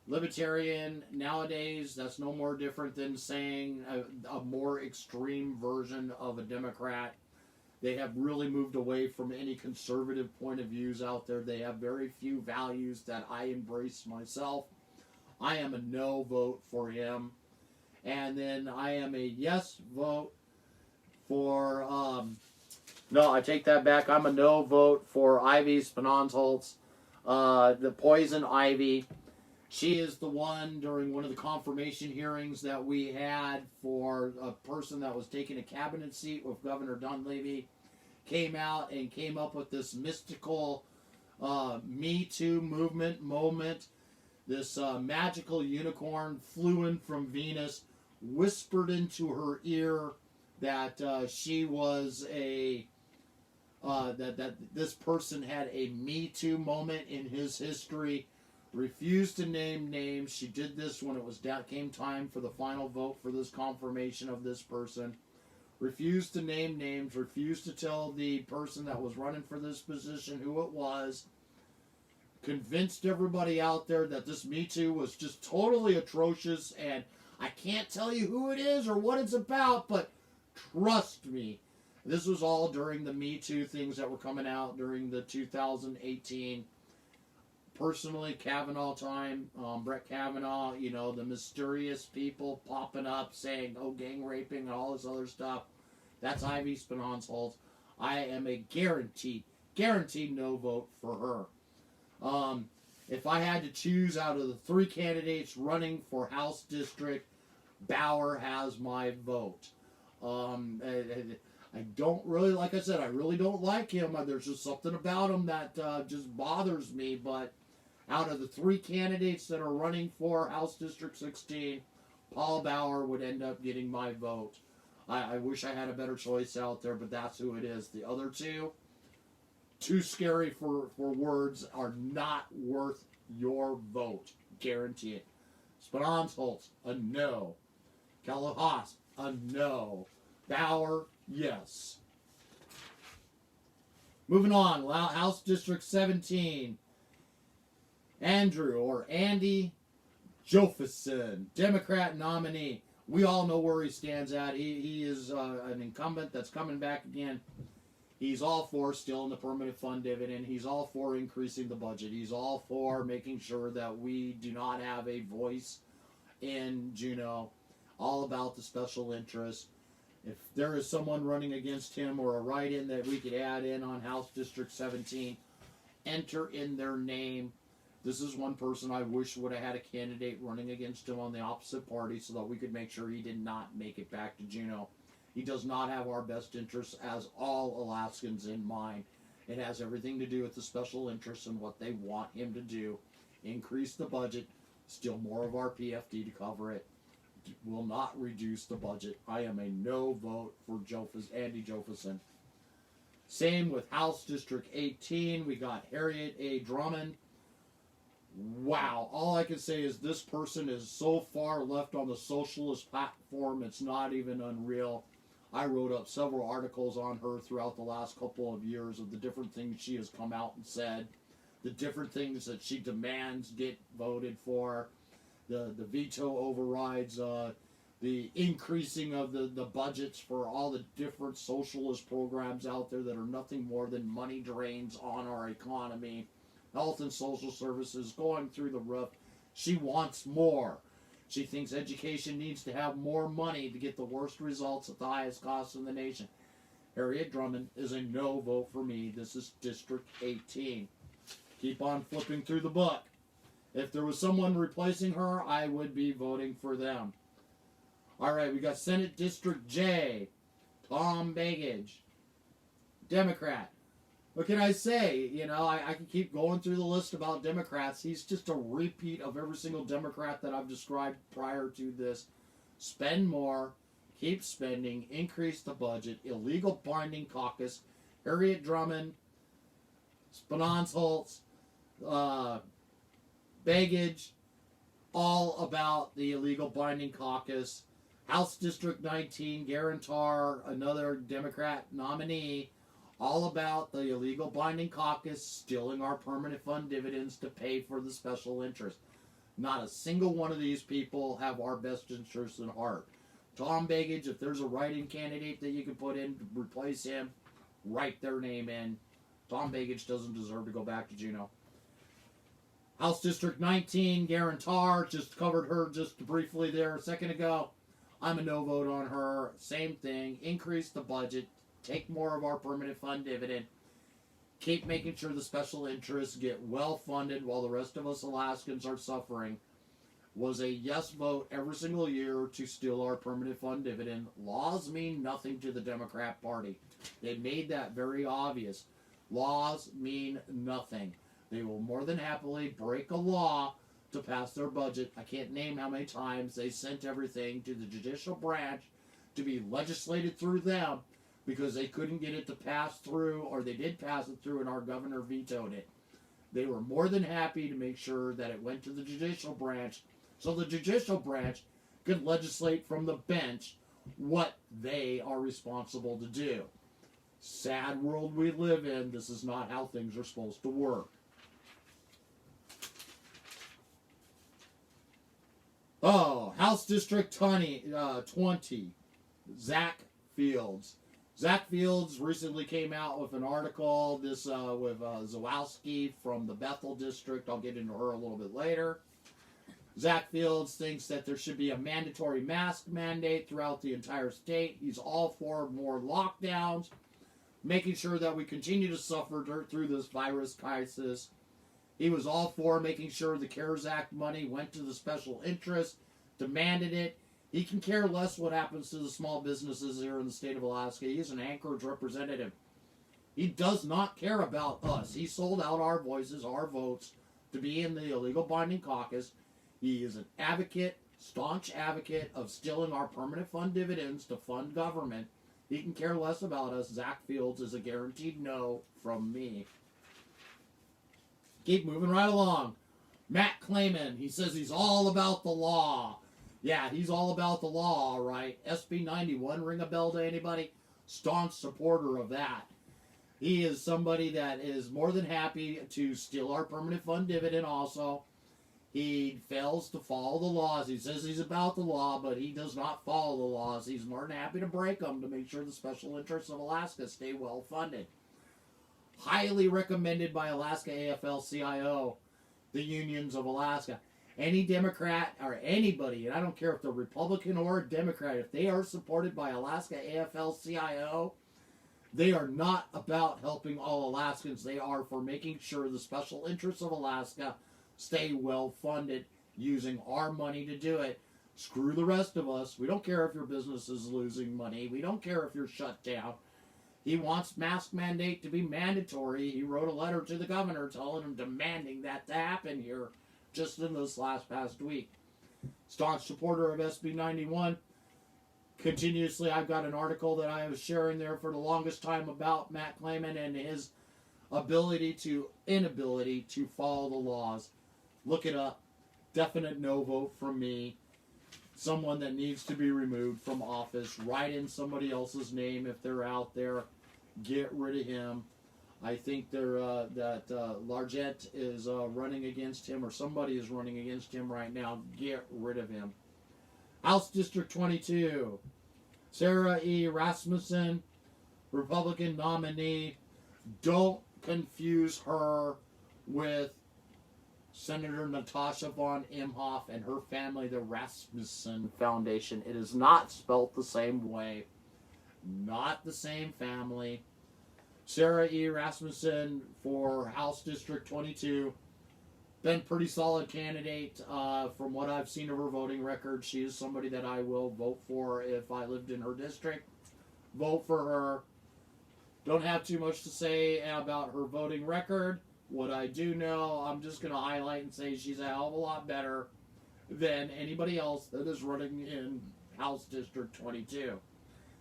Libertarian nowadays, that's no more different than saying a more extreme version of a Democrat. They have really moved away from any conservative point of views out there. They have very few values that I embrace myself. I am a no vote for him. And then I am a yes vote for, no, I take that back. I'm a no vote for Ivy Spanholz, the Poison Ivy. She is the one during one of the confirmation hearings that we had for a person that was taking a cabinet seat with Governor Dunleavy, came out and came up with this mystical Me Too moment. This magical unicorn flew in from Venus, whispered into her ear that she was that this person had a Me Too moment in his history. Refused to name names. She did this when it was came time for the final vote for this confirmation of this person. Refused to name names. Refused to tell the person that was running for this position who it was. Convinced everybody out there that this Me Too was just totally atrocious, and I can't tell you who it is or what it's about, but trust me. This was all during the Me Too things that were coming out during the 2018 personally Kavanaugh time, Brett Kavanaugh, you know, the mysterious people popping up saying, oh, gang raping and all this other stuff. That's Ivy Spanholz. I am a guaranteed no vote for her. If I had to choose out of the three candidates running for House District, Bauer has my vote. I don't really, like I said, I really don't like him. There's just something about him that just bothers me, but out of the three candidates that are running for House District 16, Paul Bauer would end up getting my vote. I wish I had a better choice out there, but that's who it is. The other two, too scary for words, are not worth your vote. Guarantee it. Spanholz, a no. Caucus, a no. Bauer, yes. Moving on, House District 17. Andrew, or Andy Jofferson, Democrat nominee. We all know where he stands at. He is an incumbent that's coming back again. He's all for still in the permanent fund dividend. He's all for increasing the budget. He's all for making sure that we do not have a voice in Juneau. All about the special interest. If there is someone running against him or a write-in that we could add in on House District 17, enter in their name. This is one person I wish would have had a candidate running against him on the opposite party so that we could make sure he did not make it back to Juneau. He does not have our best interests as all Alaskans in mind. It has everything to do with the special interests and what they want him to do. Increase the budget, steal more of our PFD to cover it. Will not reduce the budget. I am a no vote for Andy Jofferson. Same with House District 18. We got Harriet A. Drummond. Wow, all I can say is this person is so far left on the socialist platform, it's not even unreal. I wrote up several articles on her throughout the last couple of years of the different things she has come out and said, the different things that she demands get voted for, the veto overrides, the increasing of the budgets for all the different socialist programs out there that are nothing more than money drains on our economy. Health and social services going through the roof. She wants more. She thinks education needs to have more money to get the worst results at the highest cost in the nation. Harriet Drummond is a no vote for me. This is District 18. Keep on flipping through the book. If there was someone replacing her, I would be voting for them. All right, we got Senate District J. Tom Begich, Democrat. What can I say? You know, I can keep going through the list about Democrats. He's just a repeat of every single Democrat that I've described prior to this. Spend more, keep spending, increase the budget, illegal binding caucus, Harriet Drummond, Spanons baggage, all about the illegal binding caucus. House District 19, Guarantor, another Democrat nominee, all about the illegal binding caucus stealing our permanent fund dividends to pay for the special interest. Not a single one of these people have our best interests in heart. Tom Begich, if there's a write-in candidate that you can put in to replace him, write their name in. Tom Begich doesn't deserve to go back to Juneau. House District 19, Guarantor, just covered her just briefly there a second ago. I'm a no vote on her. Same thing. Increase the budget. Take more of our permanent fund dividend. Keep making sure the special interests get well funded while the rest of us Alaskans are suffering. Was a yes vote every single year to steal our permanent fund dividend. Laws mean nothing to the Democrat Party. They made that very obvious. Laws mean nothing. They will more than happily break a law to pass their budget. I can't name how many times they sent everything to the judicial branch to be legislated through them because they couldn't get it to pass through, or they did pass it through and our governor vetoed it. They were more than happy to make sure that it went to the judicial branch so the judicial branch could legislate from the bench what they are responsible to do. Sad world we live in. This is not how things are supposed to work. Oh, House District 20, Zach Fields. Zach Fields recently came out with an article with Zawalski from the Bethel District. I'll get into her a little bit later. Zach Fields thinks that there should be a mandatory mask mandate throughout the entire state. He's all for more lockdowns, making sure that we continue to suffer through this virus crisis. He was all for making sure the CARES Act money went to the special interest, demanded it. He can care less what happens to the small businesses here in the state of Alaska. He's an Anchorage representative. He does not care about us. He sold out our voices, our votes, to be in the illegal binding caucus. He is an advocate, staunch advocate of stealing our permanent fund dividends to fund government. He can care less about us. Zach Fields is a guaranteed no from me. Keep moving right along. Matt Clayman, he says he's all about the law. Yeah, he's all about the law, all right. SB 91, ring a bell to anybody? Staunch supporter of that. He is somebody that is more than happy to steal our permanent fund dividend also. He fails to follow the laws. He says he's about the law, but he does not follow the laws. He's more than happy to break them to make sure the special interests of Alaska stay well funded. Highly recommended by Alaska AFL-CIO, the unions of Alaska. Any Democrat or anybody, and I don't care if they're Republican or a Democrat, if they are supported by Alaska AFL-CIO, they are not about helping all Alaskans. They are for making sure the special interests of Alaska stay well funded, using our money to do it. Screw the rest of us. We don't care if your business is losing money. We don't care if you're shut down. He wants mask mandate to be mandatory. He wrote a letter to the governor telling him, demanding that to happen here just in this past week. Staunch supporter of SB 91. Continuously, I've got an article that I was sharing there for the longest time about Matt Clayman and his inability to follow the laws. Look it up. Definite no vote from me. Someone that needs to be removed from office. Write in somebody else's name if they're out there. Get rid of him. I think that Largette is running against him, or somebody is running against him right now. Get rid of him. House District 22. Sarah E. Rasmussen, Republican nominee. Don't confuse her with Senator Natasha von Imhoff and her family, the Rasmussen Foundation. It is not spelt the same way. Not the same family. Sarah E. Rasmussen for House District 22. Been pretty solid candidate from what I've seen of her voting record. She is somebody that I will vote for if I lived in her district. Vote for her. Don't have too much to say about her voting record. What I do know, I'm just going to highlight and say she's a hell of a lot better than anybody else that is running in House District 22.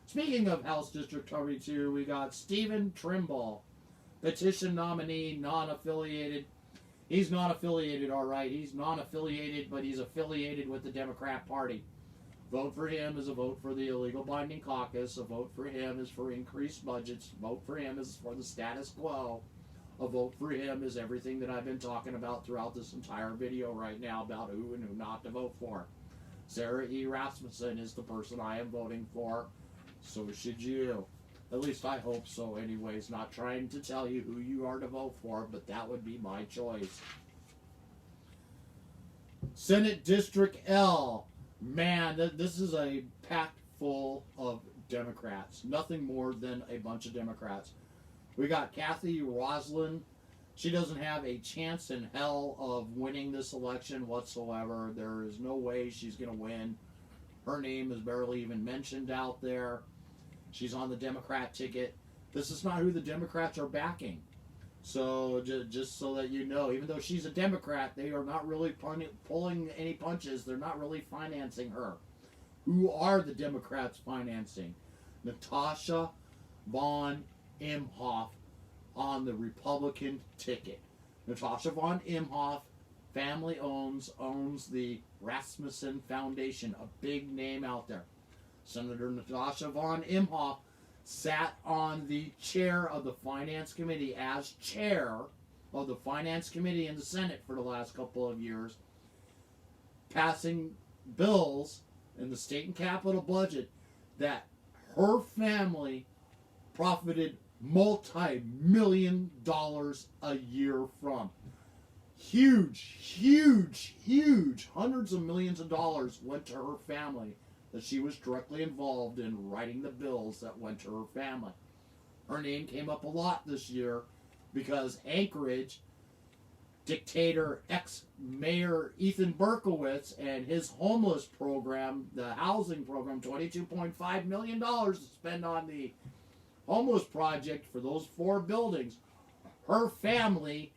Speaking of House District 22, we got Stephen Trimble, petition nominee, non-affiliated. He's not affiliated, all right. He's non-affiliated, but he's affiliated with the Democrat Party. Vote for him is a vote for the illegal binding caucus. A vote for him is for increased budgets. Vote for him is for the status quo. A vote for him is everything that I've been talking about throughout this entire video right now about who and who not to vote for. Sarah E. Rasmussen is the person I am voting for. So should you. At least I hope so anyways. Not trying to tell you who you are to vote for, but that would be my choice. Senate District L. Man, this is a pack full of Democrats. Nothing more than a bunch of Democrats. We got Kathy Roslin. She doesn't have a chance in hell of winning this election whatsoever. There is no way she's going to win. Her name is barely even mentioned out there. She's on the Democrat ticket. This is not who the Democrats are backing. So, just so that you know, even though she's a Democrat, they are not really pulling any punches. They're not really financing her. Who are the Democrats financing? Natasha von Imhoff on the Republican ticket. Natasha von Imhoff, family owns the Rasmussen Foundation, a big name out there. Senator Natasha von Imhoff sat on the chair of the Finance Committee as chair of the Finance Committee in the Senate for the last couple of years, passing bills in the state and capital budget that her family profited multi-million dollars a year from. Huge, huge, huge, hundreds of millions of dollars went to her family that she was directly involved in writing the bills that went to her family. Her name came up a lot this year because Anchorage dictator ex-mayor Ethan Berkowitz and his homeless program, the housing program, $22.5 million to spend on the homeless project for those 4 buildings. Her family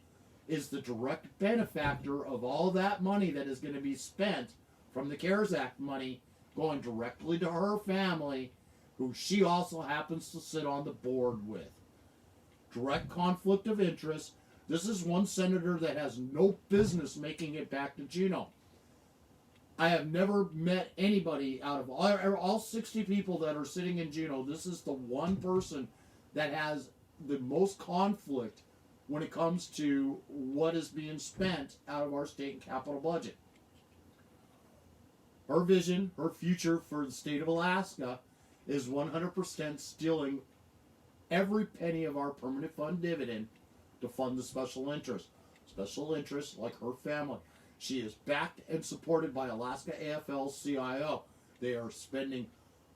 is the direct benefactor of all that money that is going to be spent from the CARES Act money going directly to her family, who she also happens to sit on the board with. Direct conflict of interest. This is one senator that has no business making it back to Juneau. I have never met anybody out of all 60 people that are sitting in Juneau. This is the one person that has the most conflict when it comes to what is being spent out of our state and capital budget. Her vision, her future for the state of Alaska is 100% stealing every penny of our permanent fund dividend to fund the special interest. Special interests like her family. She is backed and supported by Alaska AFL-CIO. They are spending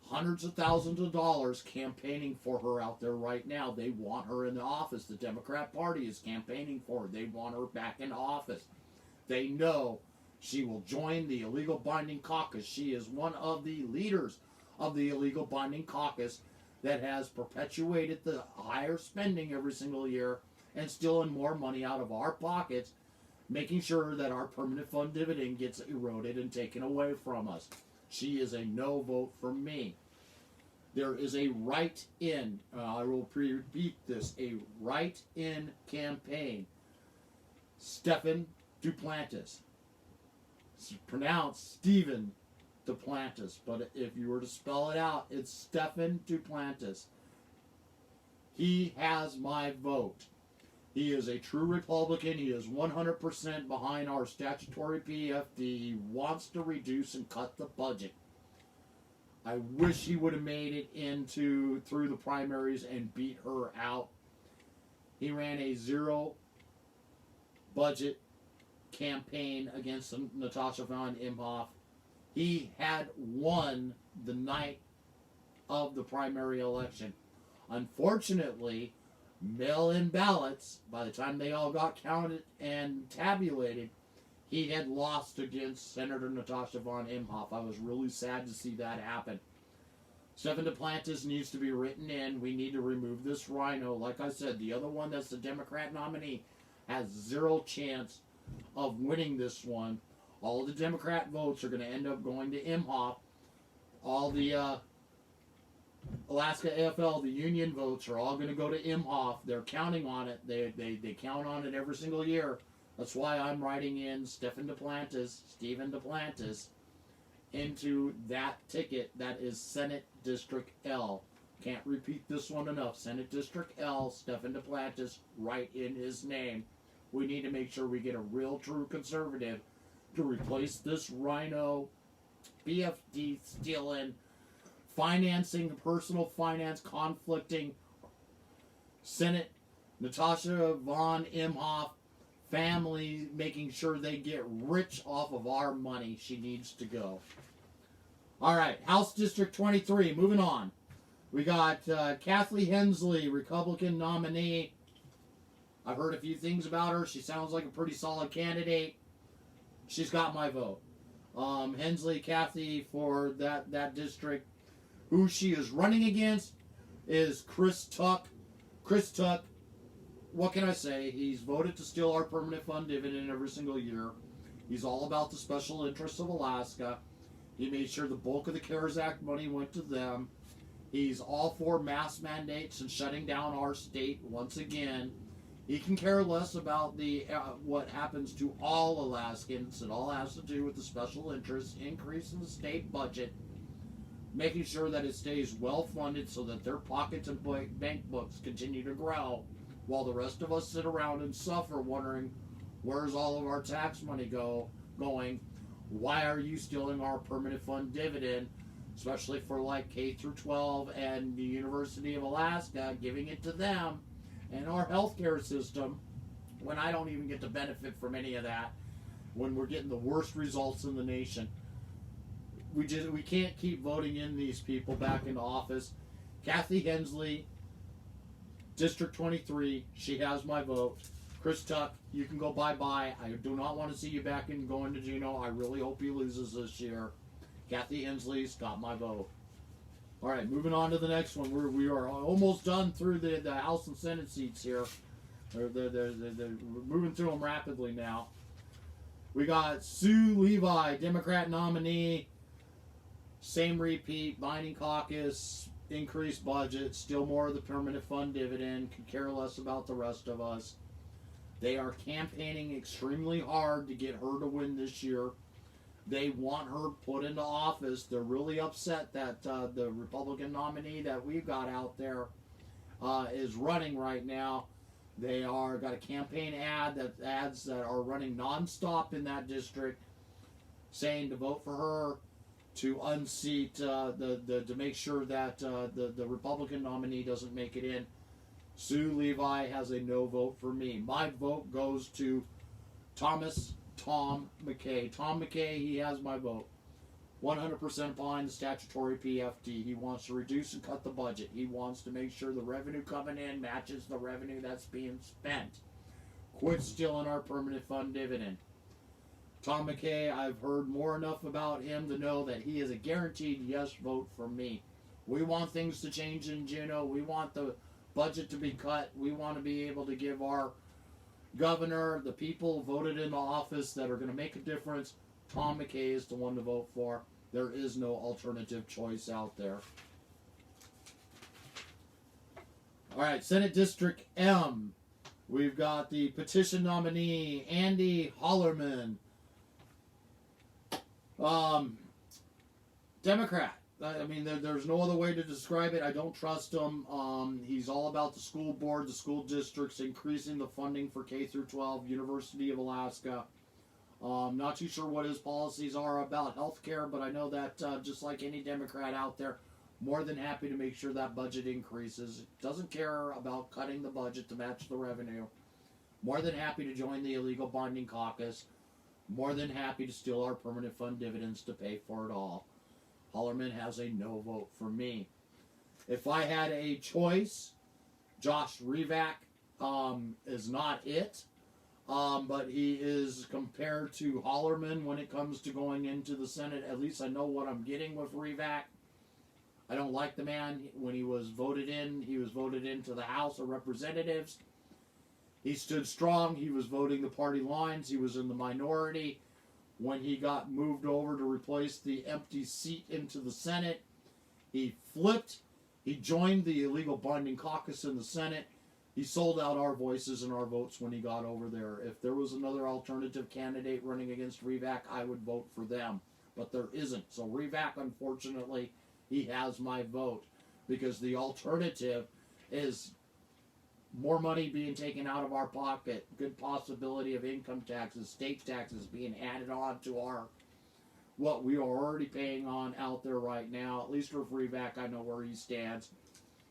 hundreds of thousands of dollars campaigning for her out there right now. They want her in the office. The Democrat Party is campaigning for her. They want her back in office. They know she will join the illegal binding caucus. She is one of the leaders of the illegal binding caucus that has perpetuated the higher spending every single year and stealing more money out of our pockets, making sure that our permanent fund dividend gets eroded and taken away from us. She is a no vote for me. There is a write-in, I will repeat this, a write-in campaign. Stephen Duplantis. It's pronounced Stephen Duplantis, but if you were to spell it out, it's Stephen Duplantis. He has my vote. He is a true Republican. He is 100% behind our statutory PFD. He wants to reduce and cut the budget. I wish he would have made it through the primaries and beat her out. He ran a zero budget campaign against Natasha von Imhoff. He had won the night of the primary election. Unfortunately, mail-in ballots, by the time they all got counted and tabulated, he had lost against Senator Natasha von Imhoff. I was really sad to see that happen. Stephen DePlantis needs to be written in. We need to remove this rhino. Like I said, the other one that's the Democrat nominee has zero chance of winning this one. All the Democrat votes are going to end up going to Imhoff. All the Alaska AFL, the union votes, are all going to go to Imhoff. They're counting on it. They count on it every single year. That's why I'm writing in Stephen DePlantis, into that ticket that is Senate District L. Can't repeat this one enough. Senate District L, Stephen DePlantis, right in his name. We need to make sure we get a real true conservative to replace this rhino, BFD stealing, financing, personal finance, conflicting Senate Natasha von Imhoff family, making sure they get rich off of our money. She needs to go. All right, House District 23, moving on. We got Kathleen Hensley, Republican nominee. I've heard a few things about her. She sounds like a pretty solid candidate. She's got my vote. Hensley, Kathy, for that district. Who she is running against is Chris Tuck. Chris Tuck, what can I say? He's voted to steal our permanent fund dividend every single year. He's all about the special interests of Alaska. He made sure the bulk of the CARES Act money went to them. He's all for mass mandates and shutting down our state once again. He can care less about the what happens to all Alaskans. It all has to do with the special interests, increasing the state budget, making sure that it stays well funded so that their pockets and bank books continue to grow, while the rest of us sit around and suffer wondering, where's all of our tax money going? Why are you stealing our permanent fund dividend, especially for like K through 12 and the University of Alaska, giving it to them and our healthcare system, when I don't even get to benefit from any of that, when we're getting the worst results in the nation. We can't keep voting in these people back into office. Kathy Hensley, District 23, she has my vote. Chris Tuck, you can go bye-bye. I do not want to see you back in going to Juneau. I really hope he loses this year. Kathy Hensley's got my vote. All right, moving on to the next one. We are almost done through the House and Senate seats here. They're moving through them rapidly now. We got Sue Levi, Democrat nominee. Same repeat, binding caucus, increased budget, still more of the permanent fund dividend, could care less about the rest of us. They are campaigning extremely hard to get her to win this year. They want her put into office. They're really upset that the Republican nominee that we've got out there is running right now. They got a campaign ads that are running nonstop in that district, saying to vote for her, to unseat to make sure that the Republican nominee doesn't make it in. Sue Levi has a no vote for me. My vote goes to Tom McKay. Tom McKay, he has my vote. 100% behind the statutory PFD. He wants to reduce and cut the budget. He wants to make sure the revenue coming in matches the revenue that's being spent. Quit stealing our permanent fund dividend. Tom McKay, I've heard more enough about him to know that he is a guaranteed yes vote for me. We want things to change in Juneau. We want the budget to be cut. We want to be able to give our governor, the people voted into office that are going to make a difference. Tom McKay is the one to vote for. There is no alternative choice out there. All right, Senate District M. We've got the petition nominee, Andy Hollerman. Democrat. I mean, there's no other way to describe it. I don't trust him. He's all about the school board, the school districts, increasing the funding for K through 12, University of Alaska. Not too sure what his policies are about health care, but I know that just like any Democrat out there, more than happy to make sure that budget increases. Doesn't care about cutting the budget to match the revenue. More than happy to join the illegal bonding caucus. More than happy to steal our permanent fund dividends to pay for it all. Hollerman has a no vote for me. If I had a choice, Josh Revak is not it. But he is, compared to Hollerman when it comes to going into the Senate, at least I know what I'm getting with Revak. I don't like the man. When he was voted into the House of Representatives. He stood strong. He was voting the party lines. He was in the minority. When he got moved over to replace the empty seat into the Senate, he flipped. He joined the illegal binding caucus in the Senate. He sold out our voices and our votes when he got over there. If there was another alternative candidate running against Revac, I would vote for them. But there isn't. So Revac, unfortunately, he has my vote. Because the alternative is more money being taken out of our pocket. Good possibility of income taxes, state taxes being added on to our what we are already paying on out there right now. At least for Revac, I know where he stands.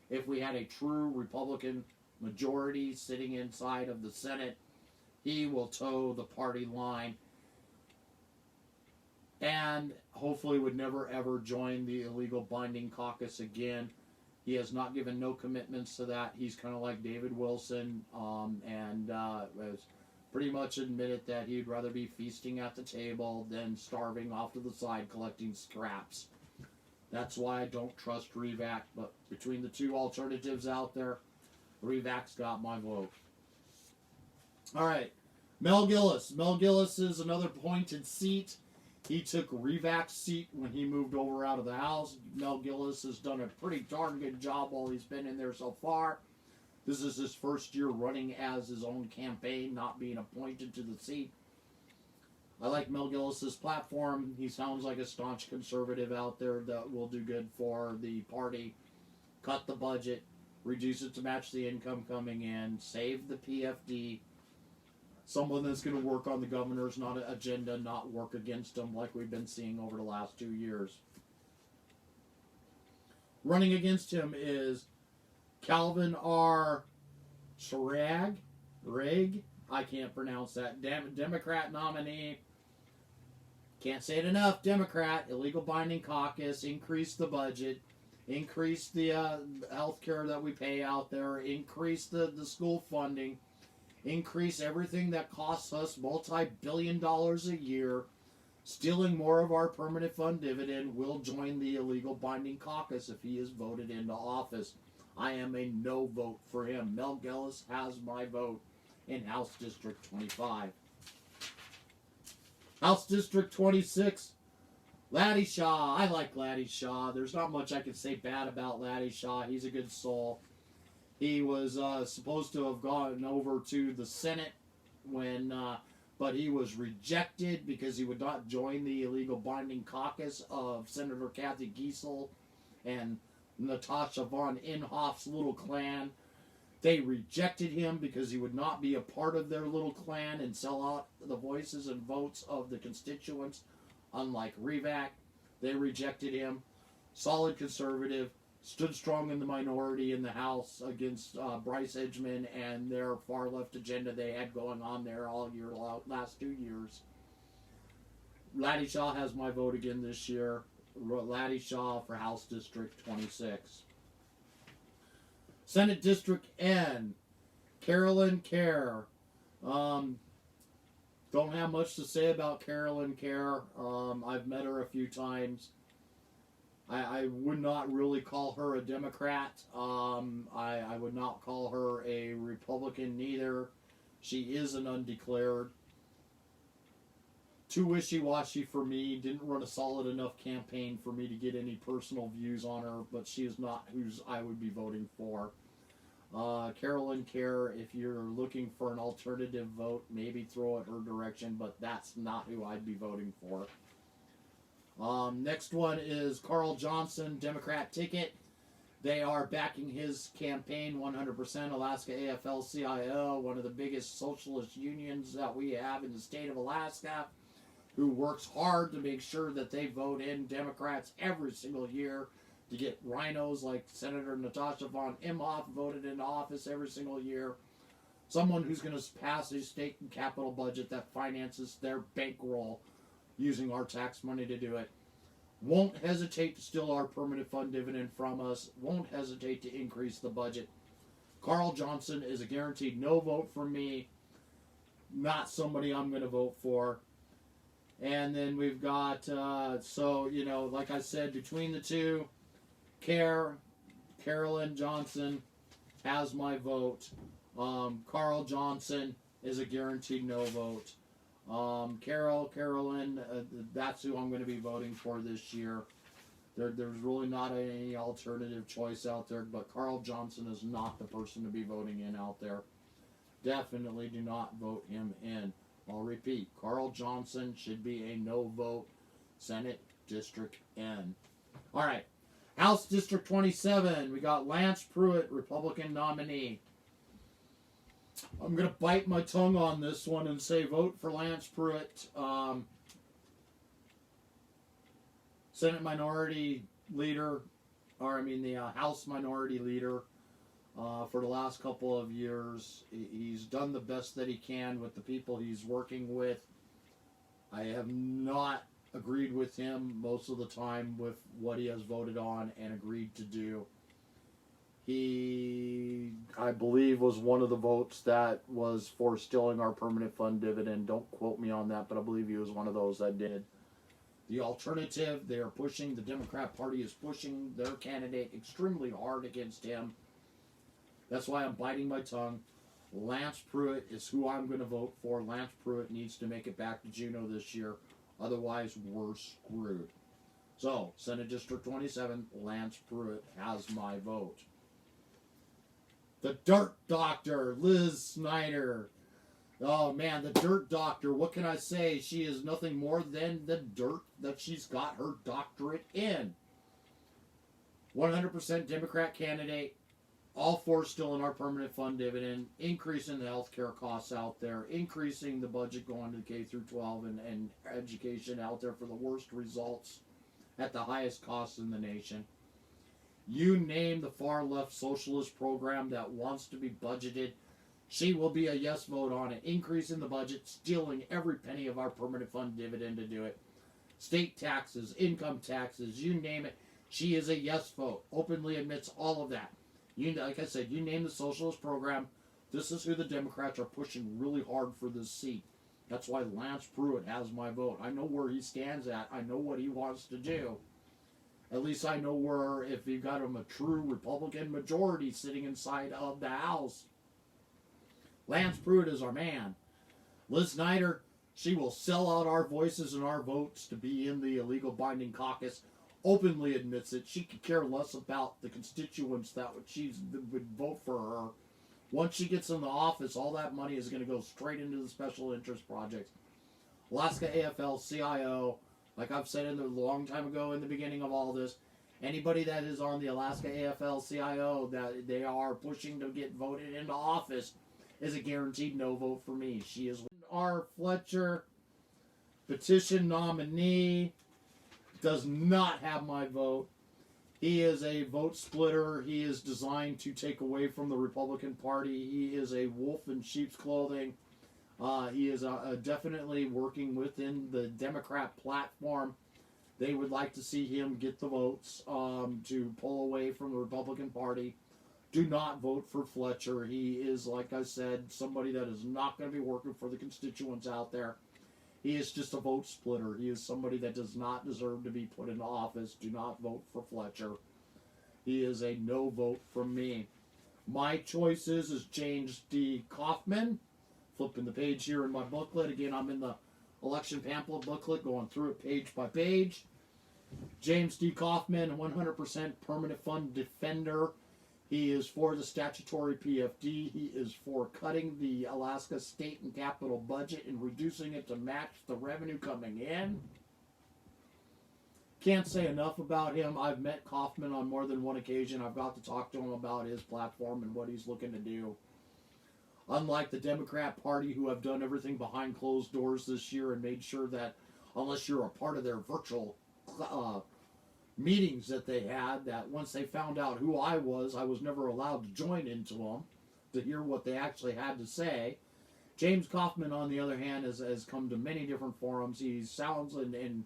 If we had a true Republican majority sitting inside of the Senate, he will toe the party line and hopefully would never ever join the illegal binding caucus again. He has not given no commitments to that. He's kind of like David Wilson, and has pretty much admitted that he'd rather be feasting at the table than starving off to the side collecting scraps. That's why I don't trust Revac, but between the two alternatives out there, Revac's got my vote. All right, Mel Gillis. Mel Gillis is another appointed seat. He took Revac's seat when he moved over out of the House. Mel Gillis has done a pretty darn good job while he's been in there so far. This is his first year running as his own campaign, not being appointed to the seat. I like Mel Gillis's platform. He sounds like a staunch conservative out there that will do good for the party. Cut the budget, reduce it to match the income coming in, save the PFD. Someone that's going to work on the governor's not agenda, not work against him like we've been seeing over the last 2 years. Running against him is Calvin R. Schrag. I can't pronounce that. Democrat nominee. Can't say it enough. Democrat. Illegal binding caucus. Increase the budget. Increase the health care that we pay out there. Increase the school funding. Increase everything that costs us multi-billion dollars a year. Stealing more of our permanent fund dividend will join the illegal binding caucus if he is voted into office. I am a no vote for him. Mel Gillis has my vote in House District 25. House District 26, Laddie Shaw. I like Laddie Shaw. There's not much I can say bad about Laddie Shaw. He's a good soul. He was supposed to have gone over to the Senate but he was rejected because he would not join the illegal binding caucus of Senator Kathy Giessel and Natasha von Inhofe's little clan. They rejected him because he would not be a part of their little clan and sell out the voices and votes of the constituents. Unlike Revac, they rejected him. Solid conservative, stood strong in the minority in the House against Bryce Edgman and their far left agenda they had going on there all year, last 2 years. Laddie Shaw has my vote again this year. Laddie Shaw for House District 26. Senate District N, Carolyn Kerr. Don't have much to say about Carolyn Kerr. I've met her a few times. I would not really call her a Democrat. I would not call her a Republican neither. She is an undeclared. Too wishy-washy for me. Didn't run a solid enough campaign for me to get any personal views on her, but she is not who I would be voting for. Carolyn Kerr, if you're looking for an alternative vote, maybe throw it her direction, but that's not who I'd be voting for. Next one is Carl Johnson, Democrat ticket. They are backing his campaign 100%. Alaska AFL-CIO, one of the biggest socialist unions that we have in the state of Alaska, who works hard to make sure that they vote in Democrats every single year to get rhinos like Senator Natasha von Imhoff voted into office every single year. Someone who's going to pass a state and capital budget that finances their bankroll using our tax money to do it. Won't hesitate to steal our permanent fund dividend from us. Won't hesitate to increase the budget. Carl Johnson is a guaranteed no vote for me. Not somebody I'm going to vote for. And then we've got, like I said, between the two, Carolyn Johnson has my vote. Carl Johnson is a guaranteed no vote. Carolyn, that's who I'm going to be voting for this year. There's really not any alternative choice out there, but Carl Johnson is not the person to be voting in out there. Definitely do not vote him in. I'll repeat, Carl Johnson should be a no vote. Senate District N. All right, House District 27. We got Lance Pruitt, Republican nominee. I'm going to bite my tongue on this one and say vote for Lance Pruitt. Senate Minority Leader, the House Minority Leader for the last couple of years. He's done the best that he can with the people he's working with. I have not agreed with him most of the time with what he has voted on and agreed to do. He, I believe, was one of the votes that was for stealing our permanent fund dividend. Don't quote me on that, but I believe he was one of those that did. The alternative, they are pushing, the Democrat Party is pushing their candidate extremely hard against him. That's why I'm biting my tongue. Lance Pruitt is who I'm going to vote for. Lance Pruitt needs to make it back to Juneau this year. Otherwise, we're screwed. So, Senate District 27, Lance Pruitt has my vote. The Dirt Doctor, Liz Snyder. Oh man, the Dirt Doctor, what can I say? She is nothing more than the dirt that she's got her doctorate in. 100% Democrat candidate, all for stealing our permanent fund dividend, increasing the healthcare costs out there, increasing the budget going to K through 12 and education out there for the worst results at the highest cost in the nation. You name the far left socialist program that wants to be budgeted, she will be a yes vote on it. Increasing the budget, stealing every penny of our permanent fund dividend to do it. State taxes, income taxes, you name it. She is a yes vote. Openly admits all of that. Like I said, you name the socialist program. This is who the Democrats are pushing really hard for this seat. That's why Lance Pruitt has my vote. I know where he stands at. I know what he wants to do. At least I know where, if you got him a true Republican majority sitting inside of the House. Lance Pruitt is our man. Liz Snyder, she will sell out our voices and our votes to be in the illegal binding caucus. Openly admits it. She could care less about the constituents that would vote for her. Once she gets in the office, all that money is going to go straight into the special interest projects. Alaska AFL-CIO, like I've said a long time ago in the beginning of all this, anybody that is on the Alaska AFL-CIO that they are pushing to get voted into office is a guaranteed no vote for me. She is R. Fletcher, petition nominee, does not have my vote. He is a vote splitter. He is designed to take away from the Republican Party. He is a wolf in sheep's clothing. He is definitely working within the Democrat platform. They would like to see him get the votes to pull away from the Republican Party. Do not vote for Fletcher. He is, like I said, somebody that is not going to be working for the constituents out there. He is just a vote splitter. He is somebody that does not deserve to be put into office. Do not vote for Fletcher. He is a no vote from me. My choices is James D. Kaufman. Flipping the page here in my booklet. Again, I'm in the election pamphlet booklet, going through it page by page. James D. Kaufman, 100% permanent fund defender. He is for the statutory PFD. He is for cutting the Alaska state and capital budget and reducing it to match the revenue coming in. Can't say enough about him. I've met Kaufman on more than one occasion. I've got to talk to him about his platform and what he's looking to do. Unlike the Democrat Party, who have done everything behind closed doors this year and made sure that unless you're a part of their virtual meetings that they had, that once they found out who I was never allowed to join into them to hear what they actually had to say. James Kaufman, on the other hand, has come to many different forums. He sounds, and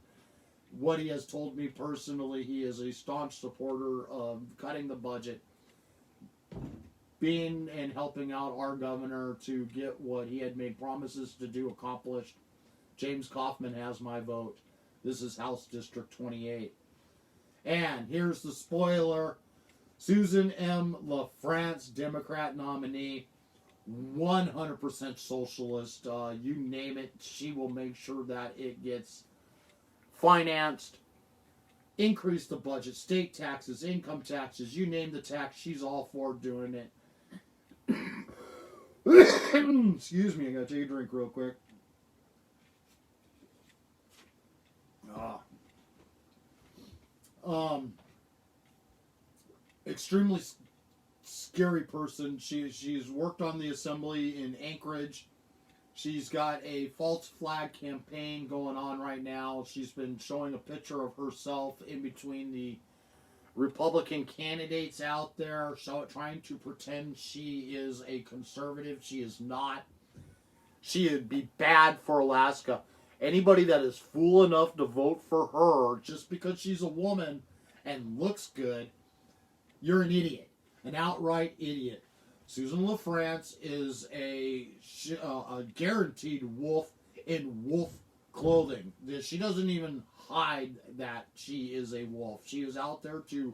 what he has told me personally, he is a staunch supporter of cutting the budget, being and helping out our governor to get what he had made promises to do accomplished. James Kaufman has my vote. This is House District 28. And here's the spoiler. Susan M. LaFrance, Democrat nominee, 100% socialist. You name it, she will make sure that it gets financed. Increase the budget, state taxes, income taxes, you name the tax, she's all for doing it. Excuse me, I gotta take a drink real quick. Extremely scary person. She's worked on the assembly in Anchorage. She's got a false flag campaign going on right now. She's been showing a picture of herself in between the Republican candidates out there, trying to pretend she is a conservative. She is not. She would be bad for Alaska. Anybody that is fool enough to vote for her just because she's a woman and looks good, you're an idiot. An outright idiot. Susan LaFrance is a guaranteed wolf in wolf clothing. She doesn't even hide that she is a wolf. She is out there to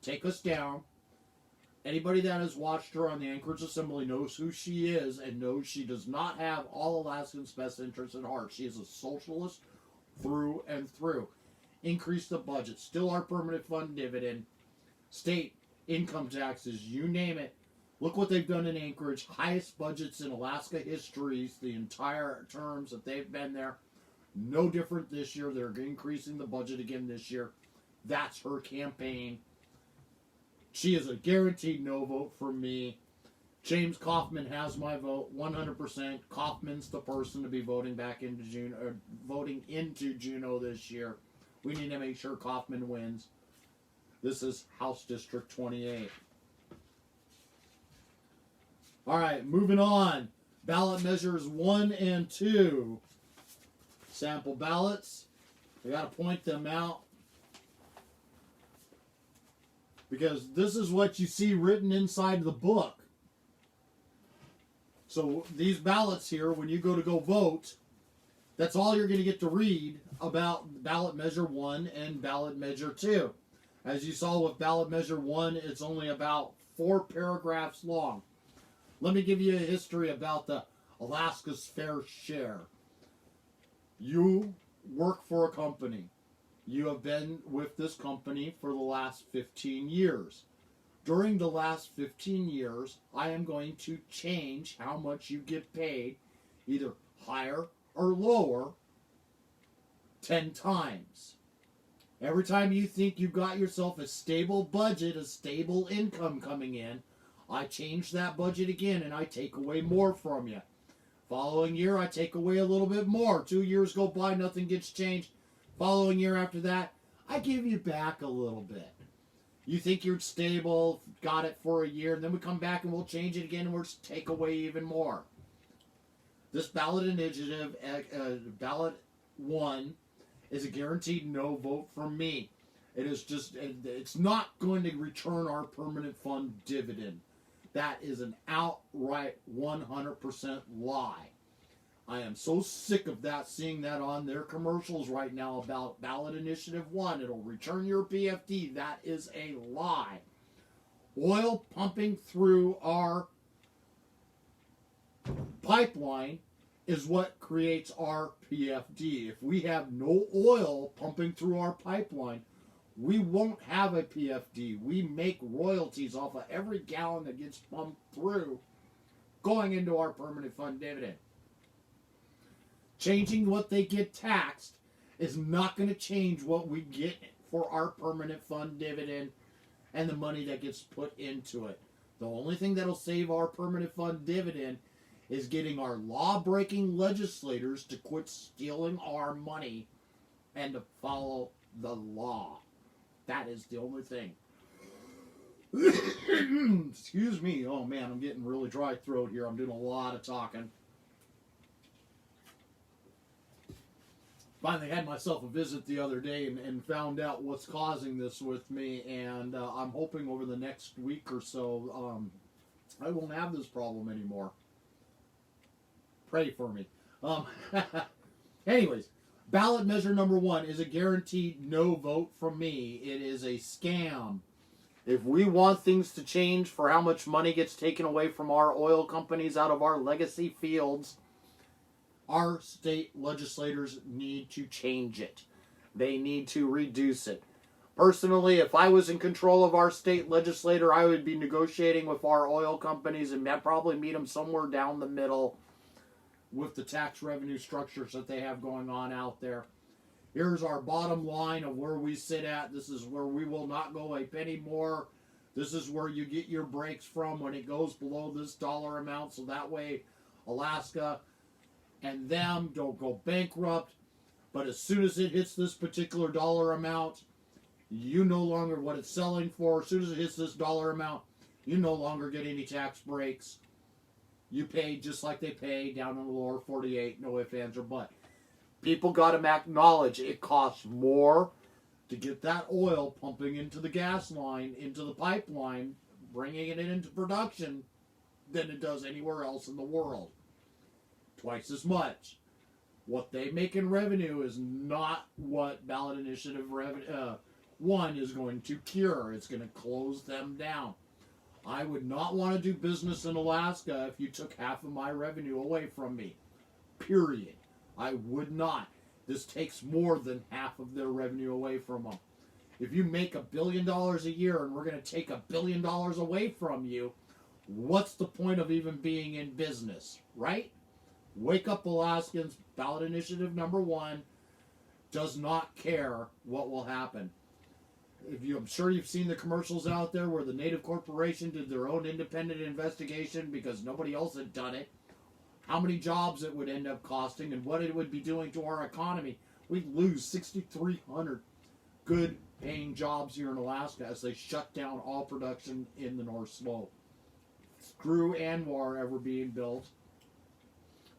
take us down. Anybody that has watched her on the Anchorage Assembly knows who she is and knows she does not have all Alaskans' best interests at heart. She is a socialist through and through. Increase the budget. Still our permanent fund dividend. State income taxes. You name it. Look what they've done in Anchorage. Highest budgets in Alaska history. The entire terms that they've been there. No different this year. They're increasing the budget again this year. That's her campaign. She is a guaranteed no vote for me. James Kaufman has my vote 100%. Kaufman's the person to be voting back into Juneau, or voting into Juneau this year. We need to make sure Kaufman wins. This is House District 28. All right, moving on. Ballot measures 1 and 2. Sample ballots. I got to point them out, because this is what you see written inside the book. So these ballots here, when you go to vote, that's all you're going to get to read about ballot measure 1 and ballot measure 2. As you saw with ballot measure 1, it's only about 4 paragraphs long. Let me give you a history about the Alaska's Fair Share. You work for a company. You have been with this company for the last 15 years. During the last 15 years, I am going to change how much you get paid, either higher or lower, 10 times. Every time you think you've got yourself a stable budget, a stable income coming in, I change that budget again and I take away more from you. Following year, I take away a little bit more. 2 years go by, nothing gets changed. Following year after that, I give you back a little bit. You think you're stable, got it for a year, and then we come back and we'll change it again and we'll take away even more. This ballot initiative, ballot 1, is a guaranteed no vote from me. It is just, it's not going to return our permanent fund dividend. That is an outright 100% lie. I am so sick of that, seeing that on their commercials right now about ballot initiative 1. It'll return your PFD. That is a lie. Oil pumping through our pipeline is what creates our PFD. If we have no oil pumping through our pipeline, we won't have a PFD. We make royalties off of every gallon that gets pumped through, going into our permanent fund dividend. Changing what they get taxed is not going to change what we get for our permanent fund dividend and the money that gets put into it. The only thing that'll save our permanent fund dividend is getting our law-breaking legislators to quit stealing our money and to follow the law. That is the only thing. Excuse me. Oh, man, I'm getting really dry throat here. I'm doing a lot of talking. Finally had myself a visit the other day and found out what's causing this with me, and I'm hoping over the next week or so I won't have this problem anymore. Pray for me. Anyways, Ballot measure number 1 is a guaranteed no vote from me. It is a scam. If we want things to change for how much money gets taken away from our oil companies out of our legacy fields, our state legislators need to change it. They need to reduce it. Personally, if I was in control of our state legislator, I would be negotiating with our oil companies and probably meet them somewhere down the middle with the tax revenue structures that they have going on out there. Here's our bottom line of where we sit at. This is where we will not go a penny more. This is where you get your breaks from when it goes below this dollar amount. So that way Alaska and them don't go bankrupt. But as soon as it hits this particular dollar amount, you no longer, what it's selling for, as soon as it hits this dollar amount, you no longer get any tax breaks. You pay just like they pay down in the lower 48, no ifs, ands, or buts. People got to acknowledge it costs more to get that oil pumping into the gas line, into the pipeline, bringing it into production than it does anywhere else in the world. Twice as much. What they make in revenue is not what Ballot Initiative 1 is going to cure. It's going to close them down. I would not want to do business in Alaska if you took half of my revenue away from me. Period. I would not. This takes more than half of their revenue away from them. If you make $1 billion a year and we're going to take $1 billion away from you, what's the point of even being in business, right? Wake up, Alaskans. Ballot Initiative number 1 does not care what will happen. I'm sure you've seen the commercials out there where the Native Corporation did their own independent investigation because nobody else had done it. How many jobs it would end up costing and what it would be doing to our economy. We'd lose 6,300 good paying jobs here in Alaska as they shut down all production in the North Slope. Screw ANWR ever being built.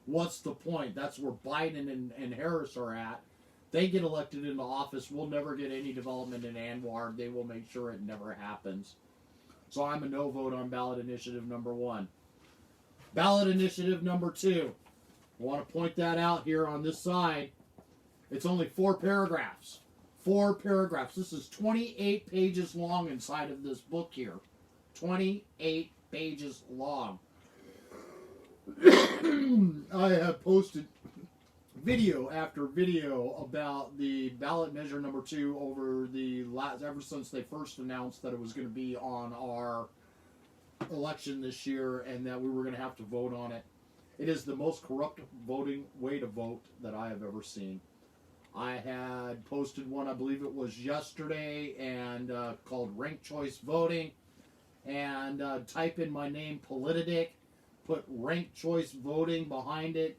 What's the point? That's where Biden and Harris are at. They get elected into office, we'll never get any development in ANWR. They will make sure it never happens. So I'm a no vote on ballot initiative number 1. Ballot initiative number 2. I want to point that out here on this side. It's only 4 paragraphs. 4 paragraphs. This is 28 pages long inside of this book here. 28 pages long. I have posted video after video about the ballot measure number 2 ever since they first announced that it was going to be on our election this year and that we were going to have to vote on it. It is the most corrupt voting way to vote that I have ever seen. I had posted one, I believe it was yesterday, and called Ranked Choice Voting, and type in my name, Politadick, put Ranked Choice Voting behind it.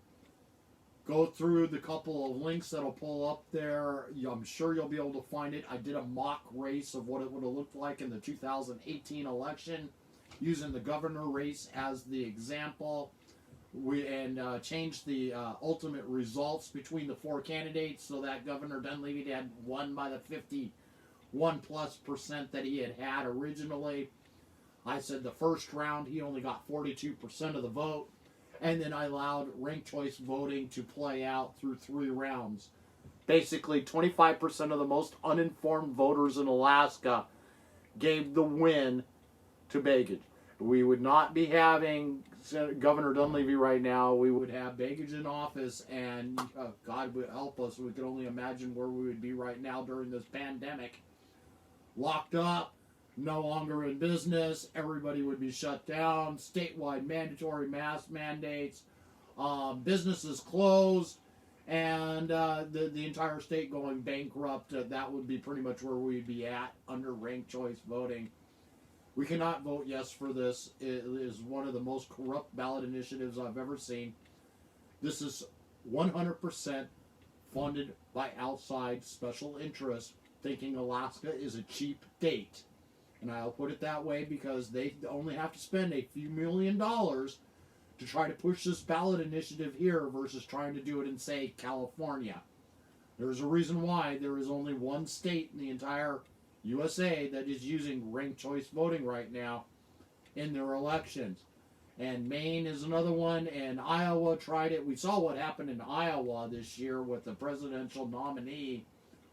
Go through the couple of links that'll pull up there. I'm sure you'll be able to find it. I did a mock race of what it would have looked like in the 2018 election, using the governor race as the example. We changed the ultimate results between the 4 candidates so that Governor Dunleavy had won by the 51+% that he had originally. I said the first round he only got 42% of the vote. And then I allowed ranked choice voting to play out through 3 rounds. Basically, 25% of the most uninformed voters in Alaska gave the win to Begich. We would not be having Governor Dunleavy right now. We would have Begich in office, and God would help us. We could only imagine where we would be right now during this pandemic. Locked up, no longer in business, everybody would be shut down, statewide mandatory mask mandates, businesses closed, and the entire state going bankrupt. That would be pretty much where we'd be at under ranked choice voting. We cannot vote yes for this. It is one of the most corrupt ballot initiatives I've ever seen. This is 100% funded by outside special interests, thinking Alaska is a cheap date. And I'll put it that way because they only have to spend a few $1 million to try to push this ballot initiative here versus trying to do it in, say, California. There's a reason why there is only one state in the entire USA that is using ranked choice voting right now in their elections. And Maine is another one, and Iowa tried it. We saw what happened in Iowa this year with the presidential nominee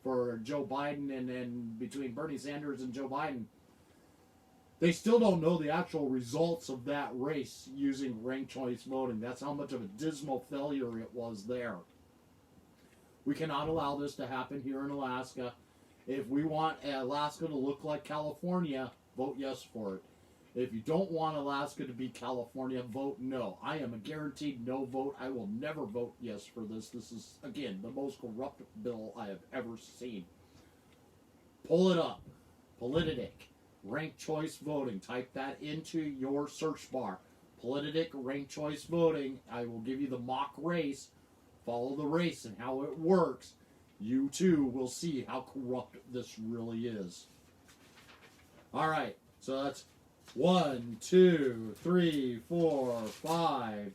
for Joe Biden, and between Bernie Sanders and Joe Biden. They still don't know the actual results of that race using ranked choice voting. That's how much of a dismal failure it was there. We cannot allow this to happen here in Alaska. If we want Alaska to look like California, vote yes for it. If you don't want Alaska to be California, vote no. I am a guaranteed no vote. I will never vote yes for this. This is, again, the most corrupt bill I have ever seen. Pull it up. Politadick. Ranked choice voting. Type that into your search bar. Politadick, ranked choice voting. I will give you the mock race. Follow the race and how it works. You too will see how corrupt this really is. Alright, so that's 1, 2, 3, 4, 5,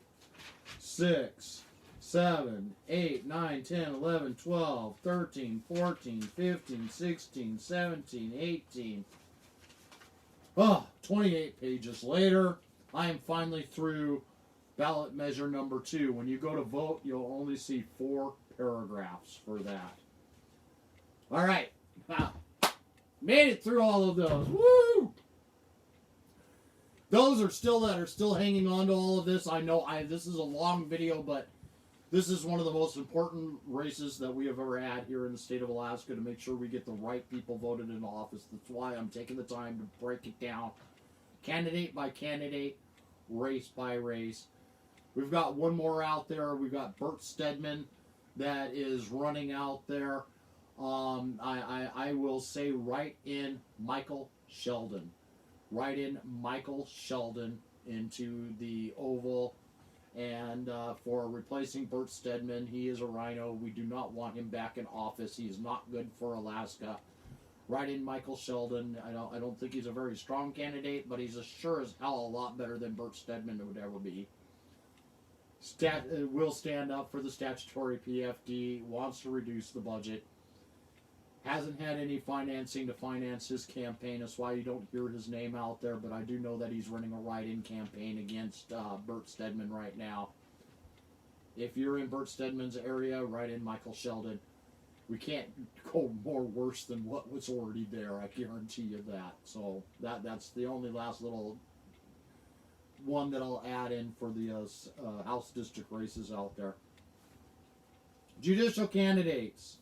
6, 7, 8, 9, 10, 11, 12, 13, 14, 15, 16, 17, 18. 28 pages later, I am finally through ballot measure number 2. When you go to vote, you'll only see 4 paragraphs for that. All right. Wow. Made it through all of those. Woo! Those are still hanging on to all of this. I know this is a long video, but this is one of the most important races that we have ever had here in the state of Alaska to make sure we get the right people voted into office. That's why I'm taking the time to break it down candidate by candidate, race by race. We've got one more out there. We've got Bert Stedman that is running out there. I will say write in Michael Sheldon. Write in Michael Sheldon into the Oval. And for replacing Bert Stedman, he is a rhino. We do not want him back in office. He is not good for Alaska. Write in Michael Sheldon. I don't think he's a very strong candidate, but he's sure as hell a lot better than Bert Stedman would ever be. Will stand up for the statutory PFD. Wants to reduce the budget. Hasn't had any financing to finance his campaign. That's why you don't hear his name out there. But I do know that he's running a write-in campaign against Bert Stedman right now. If you're in Bert Stedman's area, write in Michael Sheldon. We can't go more worse than what was already there. I guarantee you that. So that's the only last little one that I'll add in for the House district races out there. Judicial candidates.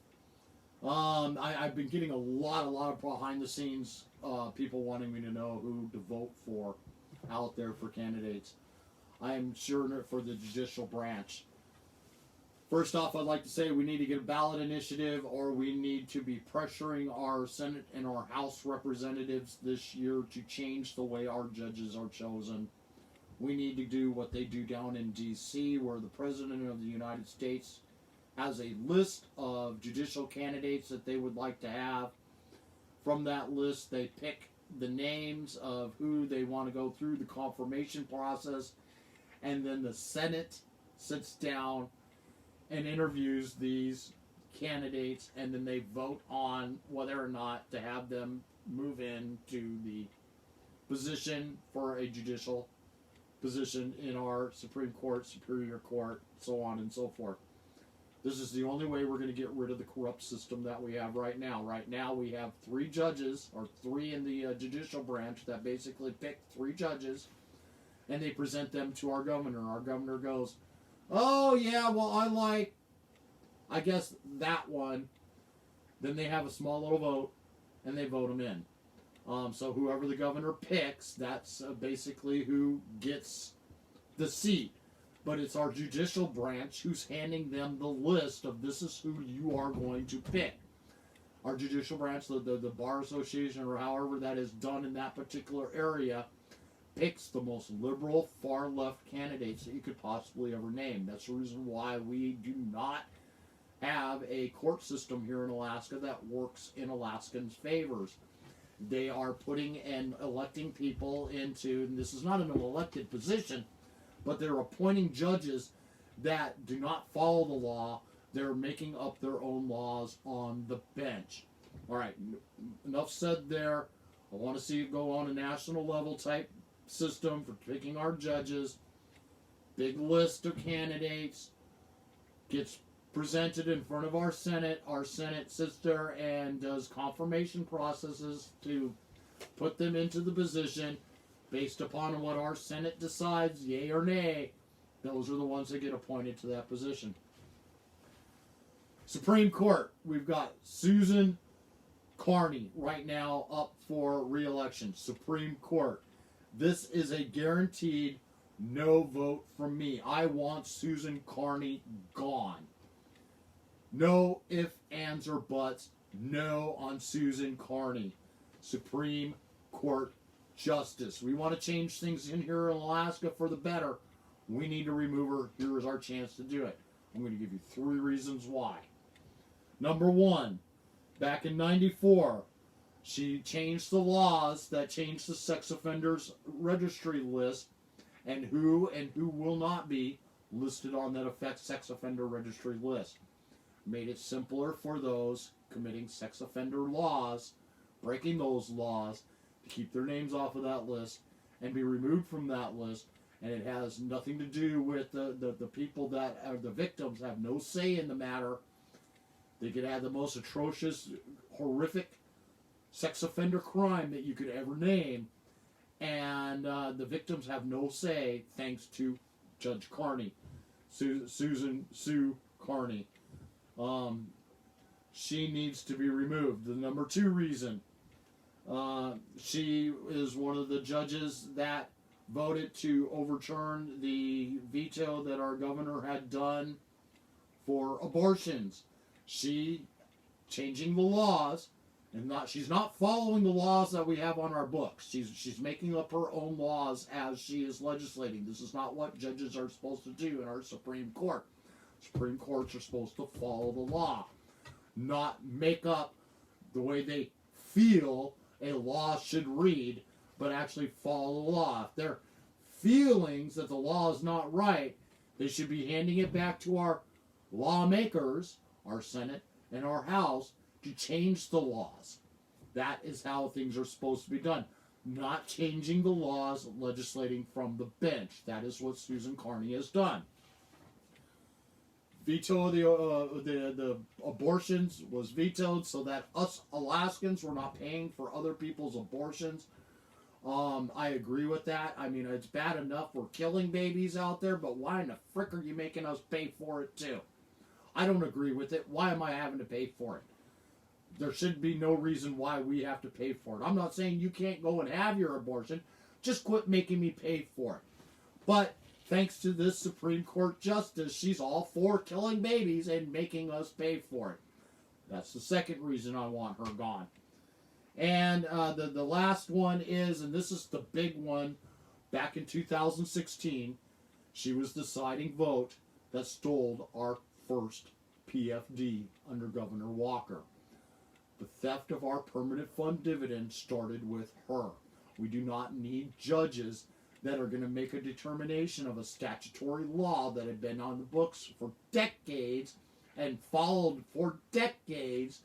I've been getting a lot of behind the scenes people wanting me to know who to vote for out there for candidates. I am sure for the judicial branch. First off, I'd like to say we need to get a ballot initiative, or we need to be pressuring our Senate and our House representatives this year to change the way our judges are chosen. We need to do what they do down in D.C., where the President of the United States has a list of judicial candidates that they would like to have. From that list, they pick the names of who they want to go through the confirmation process, and then the Senate sits down and interviews these candidates, and then they vote on whether or not to have them move into the position for a judicial position in our Supreme Court, Superior Court, so on and so forth. This is the only way we're going to get rid of the corrupt system that we have right now. Right now we have 3 judges, or 3 in the judicial branch, that basically pick 3 judges, and they present them to our governor. Our governor goes, oh yeah, well I guess that one. Then they have a small little vote, and they vote them in. So whoever the governor picks, that's basically who gets the seat. But it's our judicial branch who's handing them the list of this is who you are going to pick. Our judicial branch, the Bar Association, or however that is done in that particular area, picks the most liberal, far-left candidates that you could possibly ever name. That's the reason why we do not have a court system here in Alaska that works in Alaskans' favors. They are putting and electing people into, and this is not an elected position, but they're appointing judges that do not follow the law. They're making up their own laws on the bench. All right, enough said there. I want to see it go on a national level type system for picking our judges. Big list of candidates gets presented in front of our Senate. Our Senate sits there and does confirmation processes to put them into the position based upon what our Senate decides, yay or nay. Those are the ones that get appointed to that position. Supreme Court, we've got Susan Carney right now up for re-election. Supreme Court. This is a guaranteed no vote from me. I want Susan Carney gone. No ifs, ands, or buts. No on Susan Carney. Supreme Court Justice. We want to change things in here in Alaska for the better. We need to remove her. Here is our chance to do it. I'm going to give you 3 reasons why. Number 1, back in '94, she changed the laws that changed the sex offenders registry list and who will not be listed on that sex offender registry list. Made it simpler for those committing sex offender laws, breaking those laws, to keep their names off of that list and be removed from that list. And it has nothing to do with the people that are the victims have no say in the matter. They could have the most atrocious, horrific sex offender crime that you could ever name, and the victims have no say thanks to Judge Carney, Sue Carney. She needs to be removed. The number 2 reason, she is one of the judges that voted to overturn the veto that our governor had done for abortions. She changing the laws, and she's not following the laws that we have on our books. She's making up her own laws as she is legislating. This is not what judges are supposed to do in our Supreme Court. Supreme Courts are supposed to follow the law, not make up the way they feel a law should read, but actually follow the law. If their feelings that the law is not right, they should be handing it back to our lawmakers, our Senate and our House, to change the laws. That is how things are supposed to be done. Not changing the laws, legislating from the bench. That is what Susan Carney has done. Veto of the abortions was vetoed so that us Alaskans were not paying for other people's abortions. I agree with that. I mean, it's bad enough we're killing babies out there, but why in the frick are you making us pay for it too? I don't agree with it. Why am I having to pay for it? There should be no reason why we have to pay for it. I'm not saying you can't go and have your abortion. Just quit making me pay for it. But thanks to this Supreme Court justice, she's all for killing babies and making us pay for it. That's the second reason I want her gone. And the last one is, and this is the big one, back in 2016, she was the deciding vote that stole our first PFD under Governor Walker. The theft of our permanent fund dividend started with her. We do not need judges that are going to make a determination of a statutory law that had been on the books for decades and followed for decades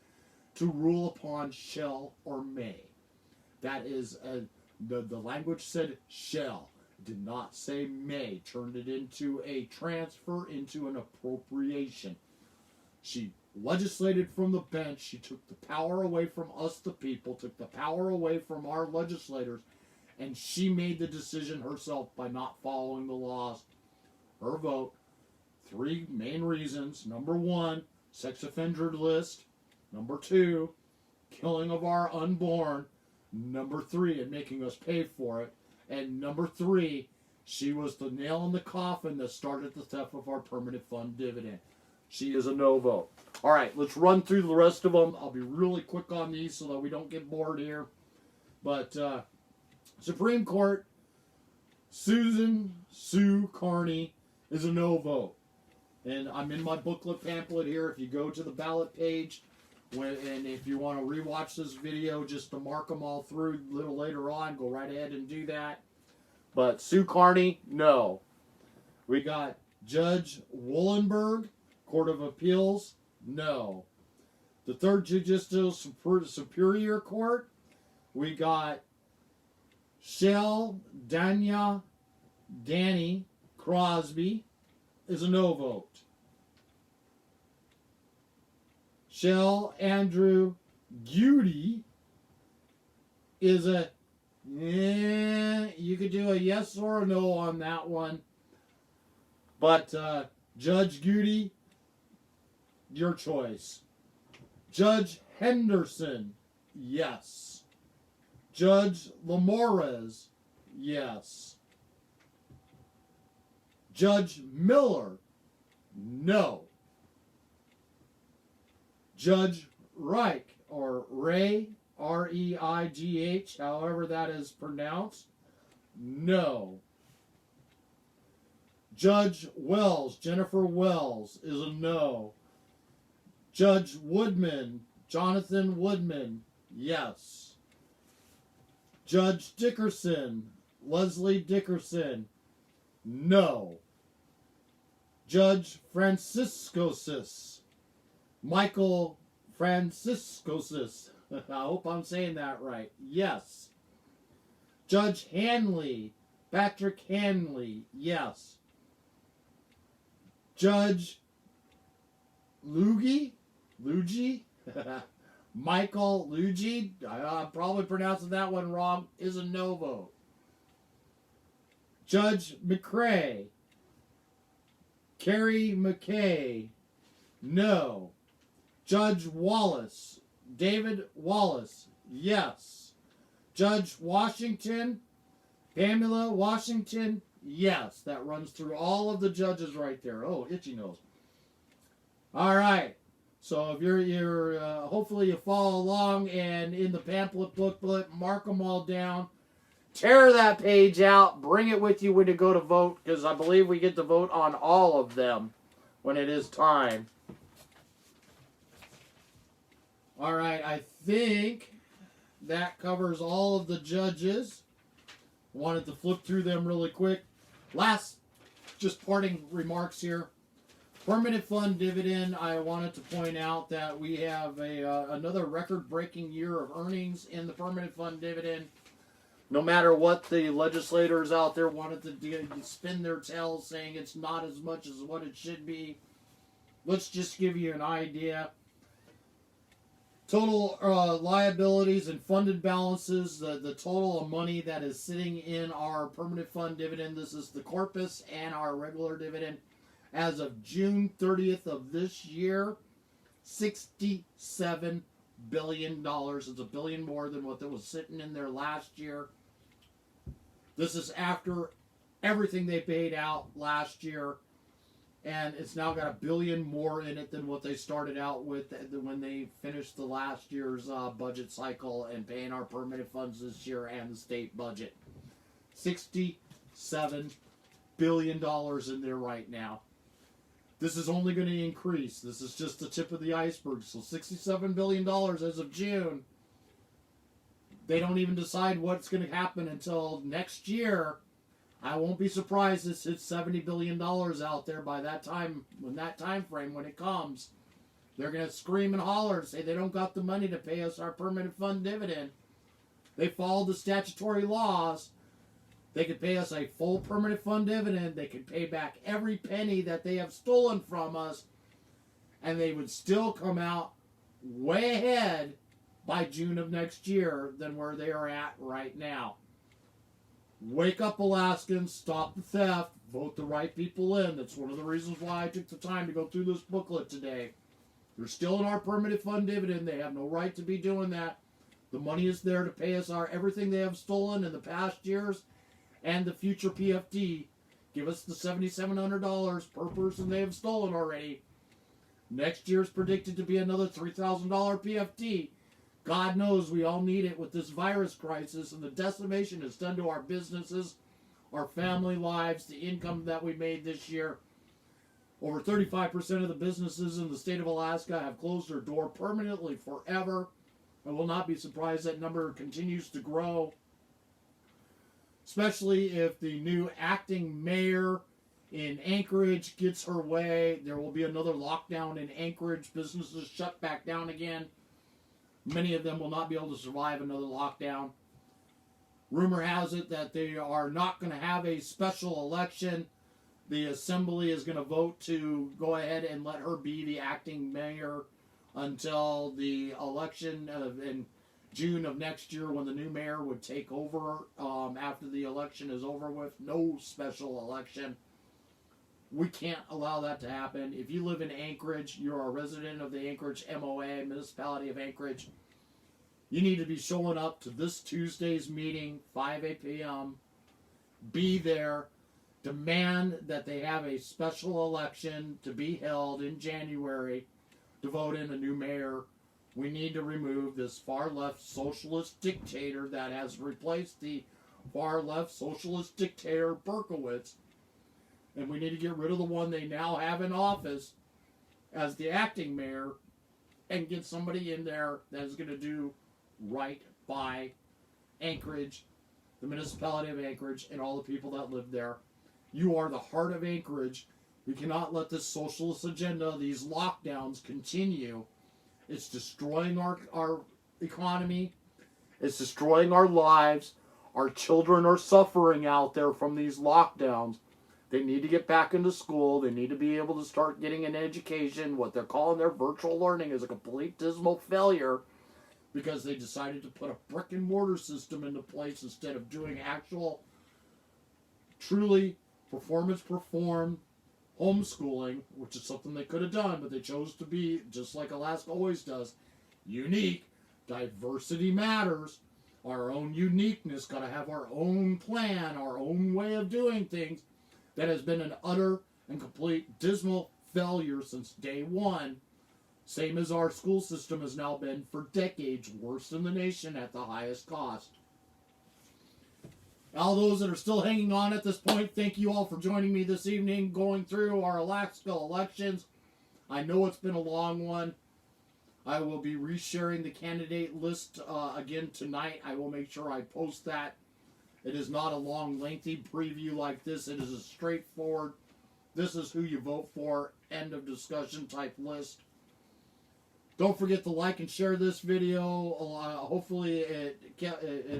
to rule upon shall or may. That is, the language said shall, did not say may, turned it into a transfer, into an appropriation. She legislated from the bench. She took the power away from us, the people, took the power away from our legislators, and she made the decision herself by not following the laws. Her vote, 3 main reasons. Number 1, sex offender list. Number 2, killing of our unborn. Number 3, and making us pay for it. And number 3, she was the nail in the coffin that started the theft of our permanent fund dividend. She is a no vote. All right, let's run through the rest of them. I'll be really quick on these so that we don't get bored here. But Supreme Court, Sue Carney is a no vote. And I'm in my booklet pamphlet here. If you go to the ballot page, and if you want to rewatch this video just to mark them all through a little later on, go right ahead and do that. But Sue Carney, no. We got Judge Wollenberg, Court of Appeals, no. The Third Judicial Superior Court, we got Shell Danny Crosby is a no vote. Shell Andrew Gudy is a you could do a yes or a no on that one. But Judge Gudy, your choice. Judge Henderson, yes. Judge Lamores, yes. Judge Miller, no. Judge Reich, or Ray, R-E-I-G-H, however that is pronounced, no. Judge Wells, Jennifer Wells, is a no. Judge Woodman, Jonathan Woodman, yes. Judge Dickerson, Leslie Dickerson, no. Judge Franciscosis, Michael Franciscosis, I hope I'm saying that right, yes. Judge Hanley, Patrick Hanley, yes. Judge Luigi, Michael Luigi, I'm probably pronouncing that one wrong, is a no vote. Judge McCrae, Carrie McKay, no. Judge Wallace, David Wallace, yes. Judge Washington, Pamela Washington, yes. That runs through all of the judges right there. Oh, itchy nose. All right. So if you're hopefully you follow along, and in the pamphlet booklet, mark them all down. Tear that page out. Bring it with you when you go to vote, because I believe we get to vote on all of them when it is time. All right, I think that covers all of the judges. Wanted to flip through them really quick. Last, just parting remarks here. Permanent fund dividend, I wanted to point out that we have another record-breaking year of earnings in the permanent fund dividend. No matter what the legislators out there wanted to spin their tails saying it's not as much as what it should be. Let's just give you an idea. Total liabilities and funded balances, the total of money that is sitting in our permanent fund dividend, this is the corpus and our regular dividend, as of June 30th of this year, $67 billion. It's $1 billion more than what was sitting in there last year. This is after everything they paid out last year, and it's now got $1 billion more in it than what they started out with when they finished the last year's budget cycle and paying our permanent funds this year and the state budget. $67 billion in there right now. This is only going to increase. This is just the tip of the iceberg. So $67 billion as of June. They don't even decide what's going to happen until next year. I won't be surprised this hits $70 billion out there by that time, when that time frame, when it comes. They're going to scream and holler and say they don't got the money to pay us our permanent fund dividend. They followed the statutory laws. They could pay us a full permanent fund dividend. They could pay back every penny that they have stolen from us. And they would still come out way ahead by June of next year than where they are at right now. Wake up, Alaskans. Stop the theft. Vote the right people in. That's one of the reasons why I took the time to go through this booklet today. They're still in our permanent fund dividend. They have no right to be doing that. The money is there to pay us our everything they have stolen in the past years and the future PFD. Give us the $7,700 per person they have stolen already. Next year's predicted to be another $3,000 PFD. God knows we all need it with this virus crisis and the decimation it's done to our businesses, our family lives, the income that we made this year. Over 35% of the businesses in the state of Alaska have closed their door permanently forever. I will not be surprised that number continues to grow, especially if the new acting mayor in Anchorage gets her way. There will be another lockdown in Anchorage. Businesses shut back down again. Many of them will not be able to survive another lockdown. Rumor has it that they are not going to have a special election. The assembly is going to vote to go ahead and let her be the acting mayor until the election in June of next year, when the new mayor would take over after the election is over with. No special election. We can't allow that to happen. If you live in Anchorage, you're a resident of the Anchorage MOA, Municipality of Anchorage, you need to be showing up to this Tuesday's meeting, 5 p.m. Be there. Demand that they have a special election to be held in January to vote in a new mayor. We need to remove this far-left socialist dictator that has replaced the far-left socialist dictator Berkowitz. And we need to get rid of the one they now have in office as the acting mayor and get somebody in there that is going to do right by Anchorage, the municipality of Anchorage, and all the people that live there. You are the heart of Anchorage. We cannot let this socialist agenda, these lockdowns, continue. It's destroying our economy. It's destroying our lives. Our children are suffering out there from these lockdowns. They need to get back into school. They need to be able to start getting an education. What they're calling their virtual learning is a complete dismal failure because they decided to put a brick and mortar system into place instead of doing actual, truly performance-performed homeschooling, which is something they could have done, but they chose to be, just like Alaska always does, unique. Diversity matters. Our own uniqueness, got to have our own plan, our own way of doing things. That has been an utter and complete dismal failure since day one. Same as our school system has now been for decades, worst in the nation at the highest cost. All those that are still hanging on at this point, thank you all for joining me this evening, going through our Alaska elections. I know it's been a long one. I will be resharing the candidate list again tonight. I will make sure I post that. It is not a long, lengthy preview like this. It is a straightforward, this is who you vote for, end of discussion type list. Don't forget to like and share this video. Hopefully it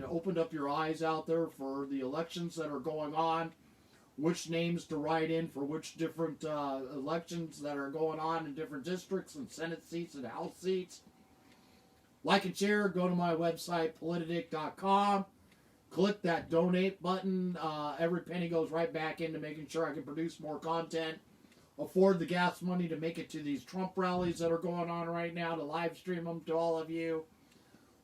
opened up your eyes out there for the elections that are going on, which names to write in for which different elections that are going on in different districts and Senate seats and House seats. Like and share. Go to my website, Politadick.com. Click that donate button. Every penny goes right back into making sure I can produce more content. Afford the gas money to make it to these Trump rallies that are going on right now, to live stream them to all of you.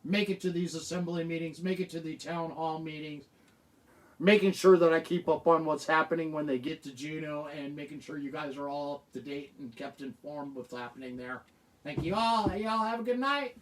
Make it to these assembly meetings. Make it to the town hall meetings. Making sure that I keep up on what's happening when they get to Juneau, and making sure you guys are all up to date and kept informed with what's happening there. Thank you all. Y'all have a good night.